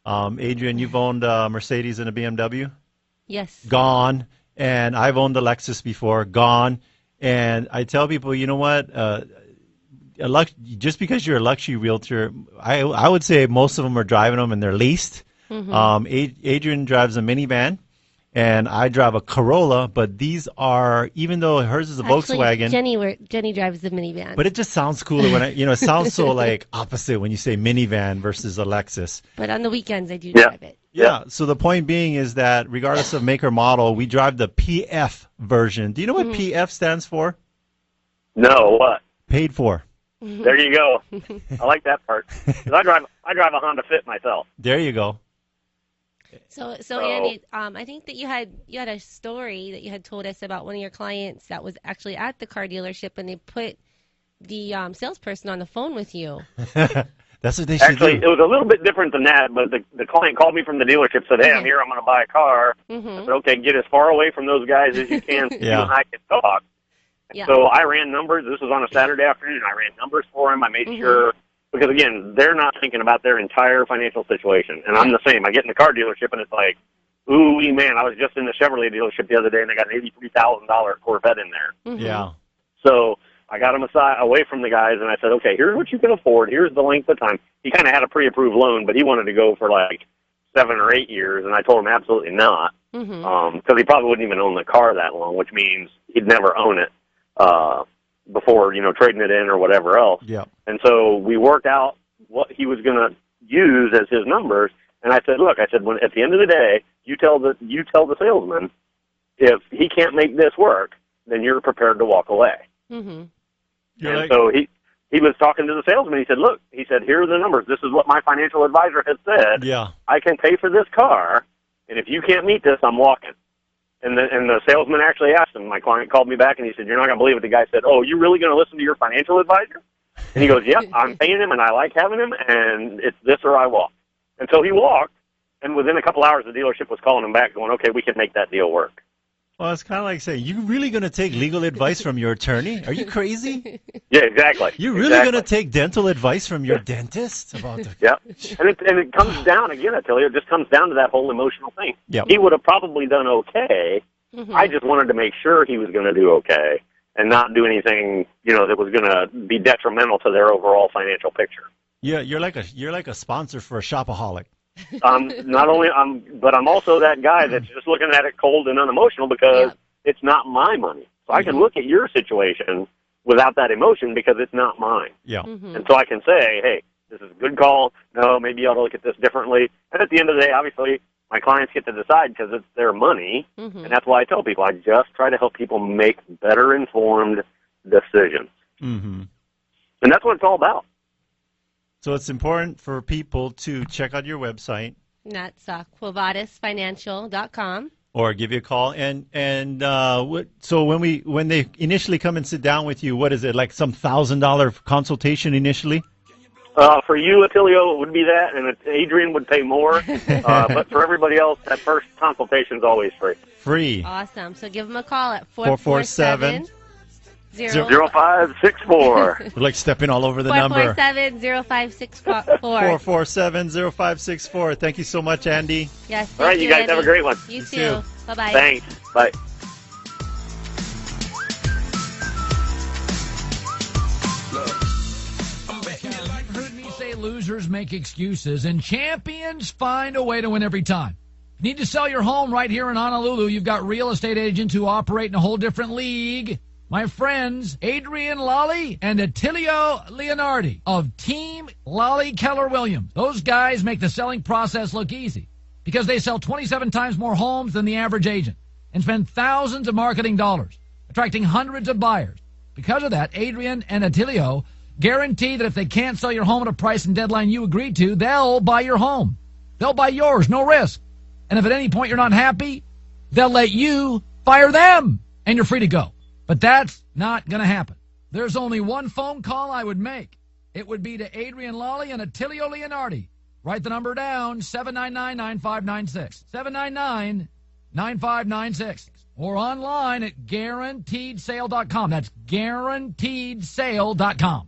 Speaker 3: Adrienne, you've owned a Mercedes and a BMW?
Speaker 2: Yes.
Speaker 3: Gone. And I've owned a Lexus before, gone. And I tell people, you know what? Just because you're a luxury realtor, I would say most of them are driving them and they're leased. Adrienne drives a minivan, and I drive a Corolla. But these are, even though hers is a Volkswagen,
Speaker 2: Jenny drives the minivan.
Speaker 3: but it just sounds cooler when it sounds so like opposite when you say minivan versus a Lexus.
Speaker 2: But on the weekends, I do drive it.
Speaker 3: Yeah, so the point being is that regardless of make or model, we drive the PF version. Do you know what PF stands for?
Speaker 9: No, what?
Speaker 3: Paid for.
Speaker 9: There you go. I like that part. 'Cause I drive a Honda Fit myself.
Speaker 3: There you go.
Speaker 2: So Andy, I think that you had a story that you had told us about one of your clients that was actually at the car dealership, and they put the salesperson on the phone with you.
Speaker 3: That's what they should
Speaker 9: Actually,
Speaker 3: do.
Speaker 9: it was a little bit different than that, but the client called me from the dealership, said, hey, I'm here, I'm going to buy a car. I said, okay, get as far away from those guys as you can so you and I can talk. So I ran numbers. This was on a Saturday afternoon. I ran numbers for him. I made sure, because, again, they're not thinking about their entire financial situation. And I'm the same. I get in the car dealership, and it's like, ooh, man, I was just in the Chevrolet dealership the other day, and they got an $83,000 Corvette in there.
Speaker 3: Yeah.
Speaker 9: So I got him aside, away from the guys, and I said, okay, here's what you can afford. Here's the length of time. He kind of had a pre-approved loan, but he wanted to go for like 7 or 8 years, and I told him absolutely not, because he probably wouldn't even own the car that long, which means he'd never own it before, trading it in or whatever else.
Speaker 3: Yeah.
Speaker 9: And so we worked out what he was going to use as his numbers, and I said, look, when at the end of the day, you tell the salesman, if he can't make this work, then you're prepared to walk away. So he was talking to the salesman. He said, look, here are the numbers. This is what my financial advisor has said.
Speaker 3: Yeah.
Speaker 9: I can pay for this car, and if you can't meet this, I'm walking. And the salesman actually asked him. My client called me back, and he said, you're not going to believe it. The guy said, oh, you really going to listen to your financial advisor? And he goes, yep, I'm paying him, and I like having him, and it's this or I walk. And so he walked, and within a couple hours, the dealership was calling him back going, okay, we can make that deal work.
Speaker 3: Well, it's kind of like saying, you really going to take legal advice from your attorney? Are you crazy?
Speaker 9: Yeah, exactly.
Speaker 3: You're really going to take dental advice from your dentist? About the...
Speaker 9: Yep. And it comes down, again, I tell you, it just comes down to that whole emotional thing.
Speaker 3: Yep.
Speaker 9: He would have probably done okay. I just wanted to make sure he was going to do okay and not do anything, that was going to be detrimental to their overall financial picture.
Speaker 3: Yeah, you're like a sponsor for a shopaholic.
Speaker 9: But I'm also that guy that's just looking at it cold and unemotional because it's not my money. So I can look at your situation without that emotion because it's not mine.
Speaker 3: Yeah.
Speaker 9: And so I can say, hey, this is a good call. No, maybe you ought to look at this differently. And at the end of the day, obviously, my clients get to decide because it's their money. And that's why I tell people, I just try to help people make better informed decisions. And that's what it's all about.
Speaker 3: So it's important for people to check out your website.
Speaker 2: And that's quavadisfinancial.com.
Speaker 3: Or give you a call. So when they initially come and sit down with you, what is it, like some $1,000 consultation initially?
Speaker 9: For you, Attilio, it would be that, and Adrienne would pay more. But for everybody else, that first consultation is always free.
Speaker 3: Free.
Speaker 2: Awesome. So give them a call at
Speaker 3: 447
Speaker 9: 0564.
Speaker 3: We're like stepping all over the number.
Speaker 2: 447-0564.
Speaker 3: 447-0564. Thank you so much, Andy.
Speaker 2: Yes.
Speaker 9: All right, you guys have a great one.
Speaker 2: You too. Bye-bye.
Speaker 9: Thanks. Bye.
Speaker 6: You've heard me say losers make excuses and champions find a way to win every time. Need to sell your home right here in Honolulu? You've got real estate agents who operate in a whole different league. My friends, ADRIENNE Lally and Attilio Leonardi of Team Lally Keller Williams. Those guys make the selling process look easy because they sell 27 times more homes than the average agent and spend thousands of marketing dollars, attracting hundreds of buyers. Because of that, Adrienne and Attilio guarantee that if they can't sell your home at a price and deadline you agreed to, they'll buy your home. They'll buy yours, no risk. And if at any point you're not happy, they'll let you fire them, and you're free to go. But that's not going to happen. There's only one phone call I would make. It would be to Adrienne Lally and Attilio Leonardi. Write the number down, 799-9596. 799-9596. Or online at guaranteedsale.com. That's guaranteedsale.com.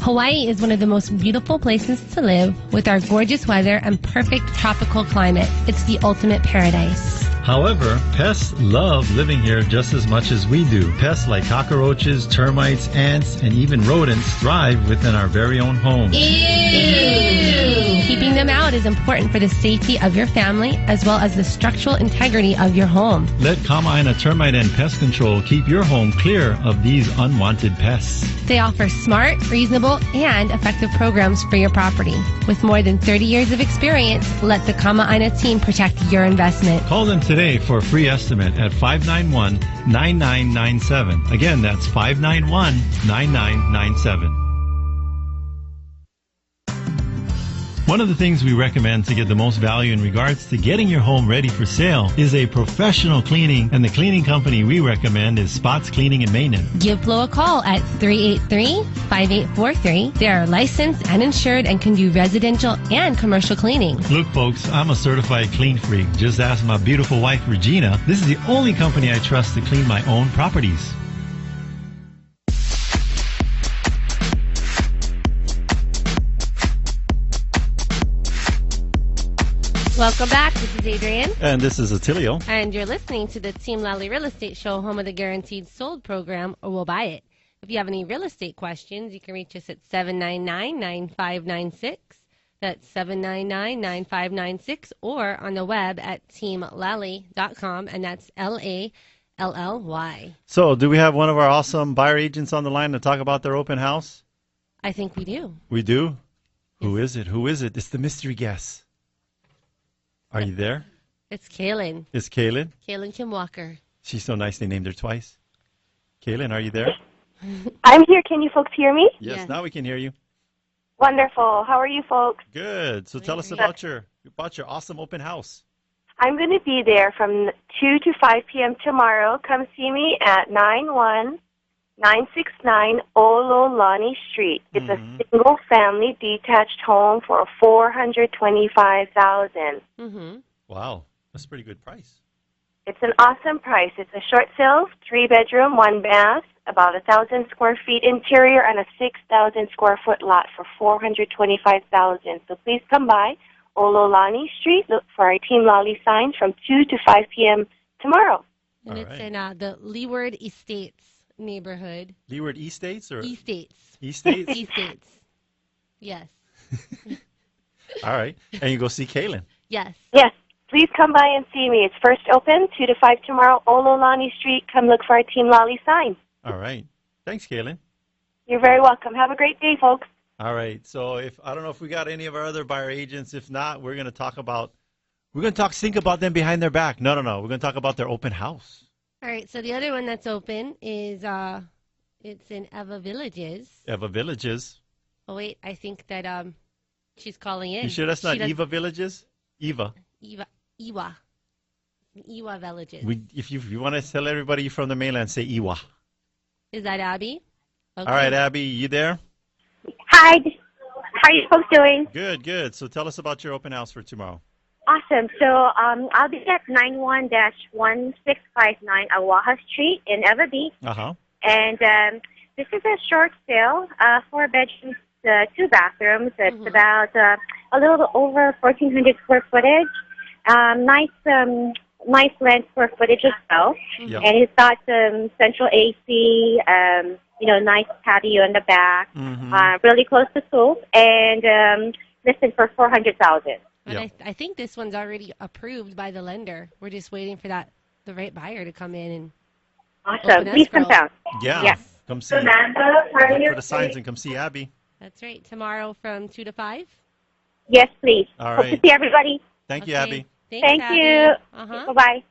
Speaker 2: Hawaii is one of the most beautiful places to live with our gorgeous weather and perfect tropical climate. It's the ultimate paradise.
Speaker 3: However, pests love living here just as much as we do. Pests like cockroaches, termites, ants, and even rodents thrive within our very own homes.
Speaker 2: Ew. Keeping them out is important for the safety of your family as well as the structural integrity of your home.
Speaker 3: Let Kama'aina Termite and Pest Control keep your home clear of these unwanted pests.
Speaker 2: They offer smart, reasonable, and effective programs for your property. With more than 30 years of experience, let the Kama'aina team protect your investment.
Speaker 3: Call them today for a free estimate at 591-9997. Again, that's 591-9997. One of the things we recommend to get the most value in regards to getting your home ready for sale is a professional cleaning, and the cleaning company we recommend is Spots Cleaning and Maintenance.
Speaker 2: Give Flo a call at 383-5843. They are licensed and insured and can do residential and commercial cleaning.
Speaker 3: Look, folks, I'm a certified clean freak. Just ask my beautiful wife, Regina. This is the only company I trust to clean my own properties.
Speaker 2: Welcome back. This is Adrienne.
Speaker 3: And this is Attilio.
Speaker 2: And you're listening to the Team Lally Real Estate Show, home of the Guaranteed Sold program, or We'll Buy It. If you have any real estate questions, you can reach us at 799-9596. That's 799-9596, or on the web at teamlally.com, and that's Lally.
Speaker 3: So, do we have one of our awesome buyer agents on the line to talk about their open house?
Speaker 2: I think we do.
Speaker 3: We do?
Speaker 2: Yes.
Speaker 3: Who is it? Who is it? It's the mystery guest. Are you there?
Speaker 2: It's Kaylin.
Speaker 3: It's Kaylin?
Speaker 2: Kaylin Kim Walker.
Speaker 3: She's so nice they named her twice. Kaylin, are you there?
Speaker 12: I'm here. Can you folks hear me?
Speaker 3: Yes, now we can hear you.
Speaker 12: Wonderful. How are you folks?
Speaker 3: Good. So tell us about your awesome open house.
Speaker 12: I'm going to be there from 2 to 5 p.m. tomorrow. Come see me at 91969 Ololani Street. It's a single-family detached home for $425,000.
Speaker 3: Wow, that's a pretty good price.
Speaker 12: It's an awesome price. It's a short sale, 3-bedroom, 1 bath, about 1,000 square feet interior, and a 6,000 square foot lot for $425,000. So please come by Ololani Street. Look for our Team Lally sign from 2 to 5 p.m. tomorrow.
Speaker 2: And it's in the Leeward Estates neighborhood.
Speaker 3: Leeward Estates or
Speaker 2: Estates?
Speaker 3: Estates.
Speaker 2: Estates. Yes.
Speaker 3: All right. And you go see Kaylin.
Speaker 2: Yes.
Speaker 12: Yes. Please come by and see me. It's first open, 2 to 5 tomorrow, Ololani Street. Come look for our Team Lally sign.
Speaker 3: All right. Thanks, Kaylin.
Speaker 12: You're very welcome. Have a great day, folks.
Speaker 3: All right. So I don't know if we got any of our other buyer agents. If not, we're going to think about them behind their back. No. We're going to talk about their open house.
Speaker 2: All right, so the other one that's open is it's in Eva Villages.
Speaker 3: Eva Villages.
Speaker 2: Oh, wait, I think that she's calling in.
Speaker 3: You sure that's not Eva Villages? Eva.
Speaker 2: Iwa Villages.
Speaker 3: If you want to tell everybody you're from the mainland, say Iwa.
Speaker 2: Is that Abby? Okay.
Speaker 3: All right, Abby, you there?
Speaker 12: Hi. How are you folks doing?
Speaker 3: Good, good. So tell us about your open house for tomorrow.
Speaker 12: Awesome. So I'll be at 91-1659 Awaha Street in Eva Beach.
Speaker 3: Uh-huh.
Speaker 12: And this is a short sale, 4 bedrooms, 2 bathrooms. It's about a little over 1,400 square footage. Nice land square footage as well.
Speaker 3: Yep.
Speaker 12: And it's got some central AC, nice patio in the back, really close to Soap, and listed for $400,000.
Speaker 2: And I think this one's already approved by the lender. We're just waiting for the right buyer to come in and
Speaker 12: awesome. Please come down.
Speaker 3: Yeah.
Speaker 12: Yes.
Speaker 3: Come see. Look for the signs and come see Abby.
Speaker 2: That's right. Tomorrow from 2 to 5.
Speaker 12: Yes, please.
Speaker 3: All
Speaker 12: Hope
Speaker 3: right.
Speaker 12: to see everybody.
Speaker 3: Thank you, Abby.
Speaker 2: Thanks, Abby.
Speaker 12: You. Bye-bye.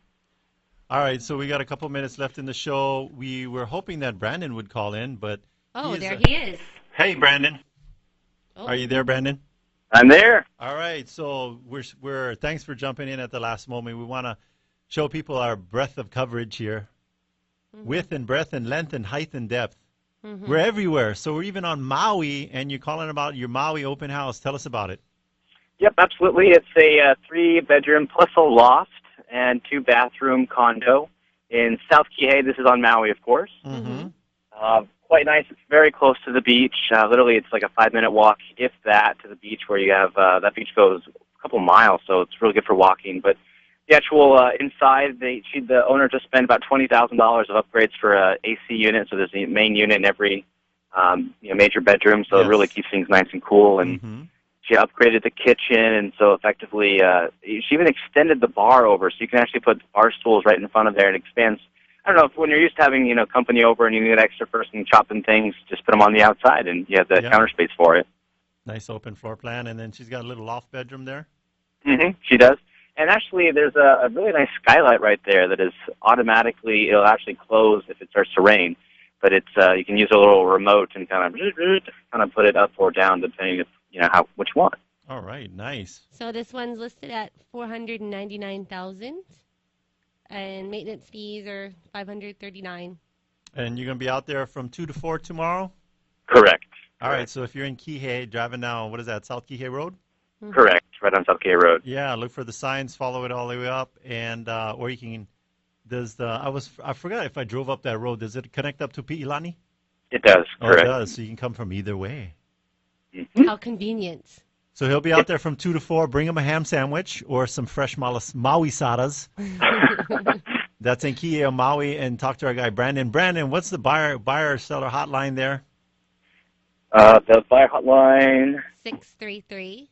Speaker 3: All right, so we got a couple minutes left in the show. We were hoping that Brandon would call in, but
Speaker 2: there he is.
Speaker 3: Hey, Brandon. Are you there, Brandon?
Speaker 9: I'm there.
Speaker 3: All right, so we're thanks for jumping in at the last moment. We want to show people our breadth of coverage here, width and breadth and length and height and depth. We're everywhere. So we're even on Maui, and you're calling about your Maui open house. Tell us about it.
Speaker 13: Yep, absolutely. It's a 3-bedroom plus a loft and 2-bathroom condo in South Kihei. This is on Maui, of course. Quite nice. It's very close to the beach. Literally, it's like a 5-minute walk, if that, to the beach, where you have that beach goes a couple miles, so it's really good for walking. But the actual inside, the owner just spent about $20,000 of upgrades for a AC unit. So there's a main unit in every major bedroom, so it really keeps things nice and cool. And she upgraded the kitchen, and so effectively she even extended the bar over, so you can actually put bar stools right in front of there and expands. I don't know, if when you're used to having company over and you need an extra person chopping things, just put them on the outside, and you have the counter space for it.
Speaker 3: Nice open floor plan, and then she's got a little loft bedroom there.
Speaker 13: She does. And actually, there's a really nice skylight right there that is it'll actually close if it starts to rain. But it's you can use a little remote and kind of put it up or down depending if what you want.
Speaker 3: All right, nice.
Speaker 2: So this one's listed at $499,000, and maintenance fees are $539.
Speaker 3: And you're gonna be out there from 2 to 4 tomorrow.
Speaker 13: Correct.
Speaker 3: All right, so if you're in Kihei, driving down, what is that, South Kihei Road?
Speaker 13: Correct, right on South Kihei Road.
Speaker 3: Yeah, look for the signs, follow it all the way up, and or you can. I forgot if I drove up that road. Does it connect up to Pi'ilani?
Speaker 13: It does. Correct.
Speaker 3: It does. So you can come from either way.
Speaker 2: How convenient.
Speaker 3: So he'll be out there from 2 to 4. Bring him a ham sandwich or some fresh Maui sadas. That's in Kihei, Maui, and talk to our guy Brandon. Brandon, what's the buyer seller hotline there?
Speaker 13: The buyer hotline
Speaker 2: 633-8633.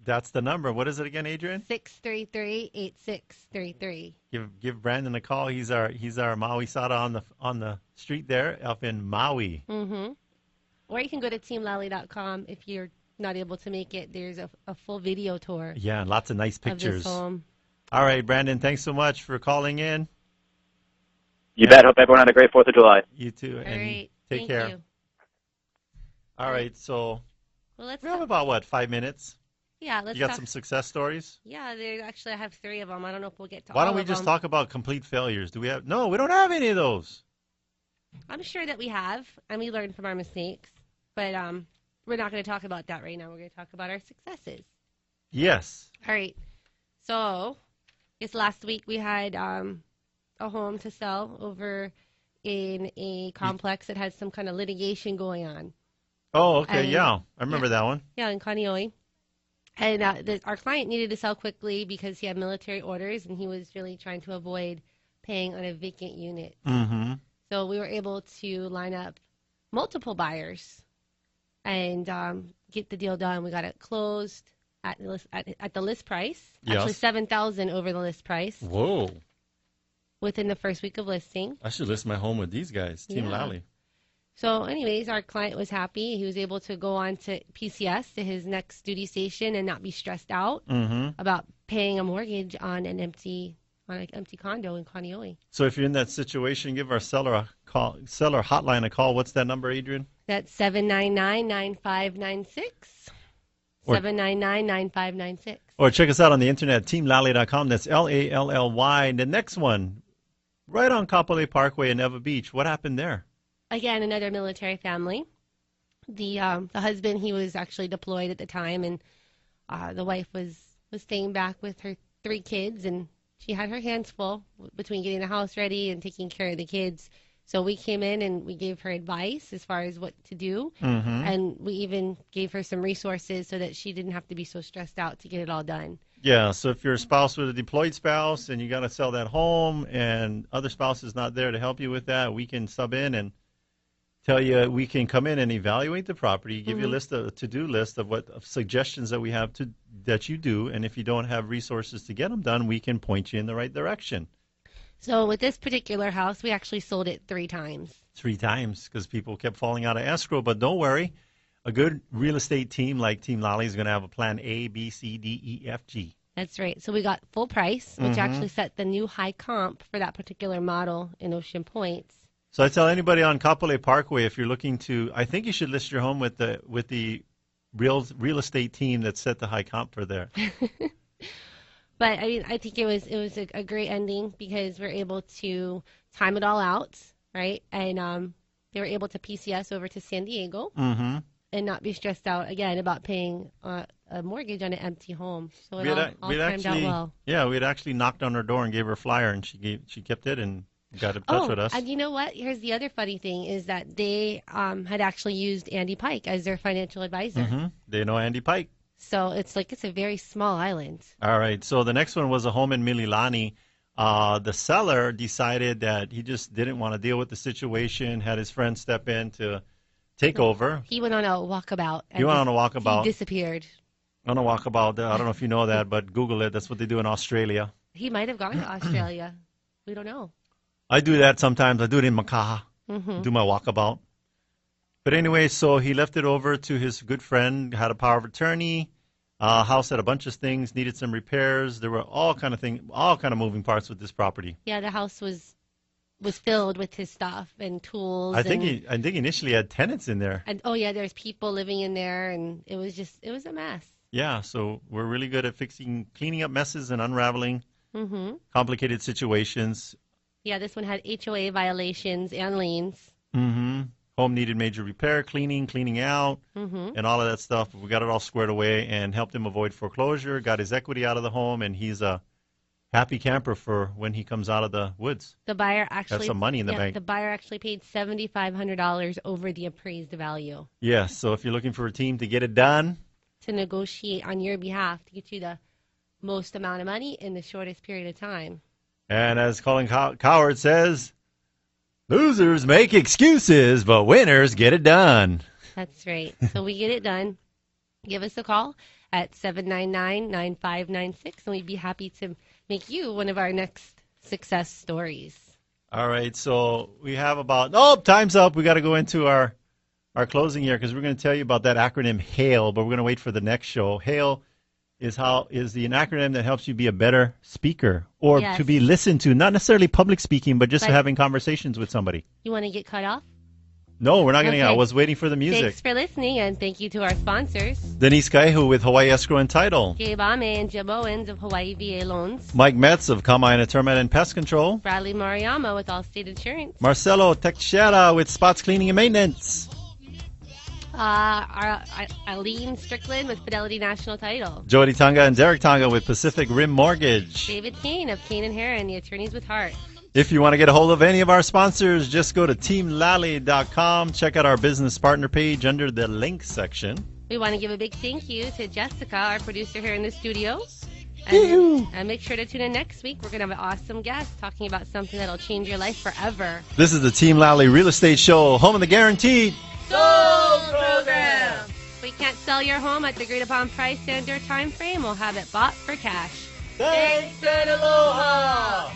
Speaker 3: That's the number. What is it again, Adrienne?
Speaker 2: 633-8633.
Speaker 3: Give Brandon a call. He's our Maui Sada on the street there up in Maui.
Speaker 2: Or you can go to teamlally.com if you're not able to make it. There's a full video tour.
Speaker 3: Yeah, and lots of nice pictures.
Speaker 2: Of this home.
Speaker 3: All right, Brandon, thanks so much for calling in.
Speaker 13: You bet. Hope everyone had a great 4th of July.
Speaker 3: You too.
Speaker 2: All
Speaker 3: and
Speaker 2: right.
Speaker 3: Take care.
Speaker 2: You.
Speaker 3: All right, so
Speaker 2: we
Speaker 3: have about, 5 minutes?
Speaker 2: Yeah, let's
Speaker 3: You got
Speaker 2: talk.
Speaker 3: some success stories?
Speaker 2: Yeah, I have 3 of them. I don't know if we'll get to
Speaker 3: Why
Speaker 2: all
Speaker 3: don't we
Speaker 2: of
Speaker 3: just
Speaker 2: them.
Speaker 3: talk about complete failures? No, we don't have any of those.
Speaker 2: I'm sure that we have, and we learned from our mistakes. But we're not going to talk about that right now. We're going to talk about our successes.
Speaker 3: Yes.
Speaker 2: All right. So, I guess last week we had a home to sell over in a complex that has some kind of litigation going on.
Speaker 3: Oh, okay, yeah. I remember that one.
Speaker 2: Yeah, in Kaneohe. And our client needed to sell quickly because he had military orders, and he was really trying to avoid paying on a vacant unit. So we were able to line up multiple buyers and get the deal done. We got it closed at the list price.
Speaker 3: Yes.
Speaker 2: Actually, $7,000 over the list price.
Speaker 3: Whoa.
Speaker 2: Within the first week of listing.
Speaker 3: I should list my home with these guys, Team Lally.
Speaker 2: So anyways, our client was happy. He was able to go on to PCS, to his next duty station, and not be stressed out about paying a mortgage on an empty condo in Kaneohe.
Speaker 3: So if you're in that situation, give our seller hotline a call. What's that number, Adrienne?
Speaker 2: That's 799-9596. 799-9596.
Speaker 3: Or check us out on the internet, teamlally.com. That's Lally. And the next one, right on Kapolei Parkway in Neva Beach. What happened there?
Speaker 2: Again, another military family. The husband, he was actually deployed at the time, and the wife was staying back with her 3 kids, and she had her hands full between getting the house ready and taking care of the kids. So we came in and we gave her advice as far as what to do. And we even gave her some resources so that she didn't have to be so stressed out to get it all done.
Speaker 3: Yeah, so if you're a spouse with a deployed spouse and you got to sell that home and other spouse is not there to help you with that, we can sub in and tell you, we can come in and evaluate the property, give you a to-do list of suggestions that we have that you do, and if you don't have resources to get them done, we can point you in the right direction.
Speaker 2: So with this particular house, we actually sold it 3 times.
Speaker 3: 3 times because people kept falling out of escrow, but don't worry. A good real estate team like Team Lally is going to have a plan A, B, C, D, E, F, G.
Speaker 2: That's right. So we got full price, which actually set the new high comp for that particular model in Ocean Points.
Speaker 3: So I tell anybody on Kapolei Parkway, if you're looking to, I think you should list your home with the real estate team that set the high comp for there.
Speaker 2: But I mean, I think it was a great ending because we're able to time it all out, right? And they were able to PCS over to San Diego and not be stressed out again about paying a mortgage on an empty home. So it all timed out well. Yeah,
Speaker 3: we had actually knocked on her door and gave her a flyer, and she kept it and got in touch with us.
Speaker 2: And you know what? Here's the other funny thing is that they had actually used Andy Pike as their financial advisor.
Speaker 3: They know Andy Pike.
Speaker 2: So it's a very small island.
Speaker 3: All right. So the next one was a home in Mililani. The seller decided that he just didn't want to deal with the situation, had his friend step in to take over.
Speaker 2: He went on a walkabout.
Speaker 3: He
Speaker 2: disappeared.
Speaker 3: On a walkabout. I don't know if you know that, but Google it. That's what they do in Australia.
Speaker 2: He might have gone to Australia. We don't know.
Speaker 3: I do that sometimes. I do it in Makaha. Do my walkabout. But anyway, so he left it over to his good friend, had a power of attorney. House had a bunch of things, needed some repairs. There were all kind of moving parts with this property.
Speaker 2: Yeah, the house was filled with his stuff and tools.
Speaker 3: I think he initially had tenants in there.
Speaker 2: And there's people living in there, and it was a mess.
Speaker 3: Yeah, so we're really good at cleaning up messes and unraveling complicated situations.
Speaker 2: Yeah, this one had HOA violations and liens.
Speaker 3: Home needed major repair, cleaning out, and all of that stuff. We got it all squared away and helped him avoid foreclosure, got his equity out of the home, and he's a happy camper for when he comes out of the woods.
Speaker 2: The buyer actually
Speaker 3: has some money in the bank.
Speaker 2: The buyer actually paid $7,500 over the appraised value.
Speaker 3: Yes, so if you're looking for a team to get it done,
Speaker 2: to negotiate on your behalf to get you the most amount of money in the shortest period of time.
Speaker 3: And as Colin Coward says, losers make excuses, but winners get it done.
Speaker 2: That's right. So we get it done. Give us a call at 799-9596, and we'd be happy to make you one of our next success stories.
Speaker 3: All right. So we have time's up. We got to go into our closing here because we're going to tell you about that acronym HAIL, but we're going to wait for the next show. HAIL is an acronym that helps you be a better speaker or to be listened to, not necessarily public speaking, but just having conversations with somebody.
Speaker 2: You want to get cut off?
Speaker 3: No, we're not getting out. I was waiting for the music.
Speaker 2: Thanks for listening, and thank you to our sponsors.
Speaker 3: Denise Kaihu with Hawaii Escrow and Title.
Speaker 2: Gabe Amey and Jeb Owens of Hawaii VA Loans.
Speaker 3: Mike Metz of Kama'aina Termite and Pest Control.
Speaker 2: Bradley Mariyama with Allstate Insurance.
Speaker 3: Marcelo Teixeira with Spots Cleaning and Maintenance.
Speaker 2: Eileen Strickland with Fidelity National Title.
Speaker 3: Jody Tonga and Derek Tonga with Pacific Rim Mortgage.
Speaker 2: David Kane of Kane & Heron, the attorneys with heart.
Speaker 3: If you want to get a hold of any of our sponsors, just go to teamlally.com. Check out our business partner page under the links section.
Speaker 2: We want to give a big thank you to Jessica, our producer here in the studio. And make sure to tune in next week. We're going to have an awesome guest talking about something that'll change your life forever.
Speaker 3: This is the Team Lally Real Estate Show, home of the guaranteed
Speaker 2: sold program. If we can't sell your home at the agreed upon price and or time frame, we'll have it bought for cash.
Speaker 3: Thanks and aloha.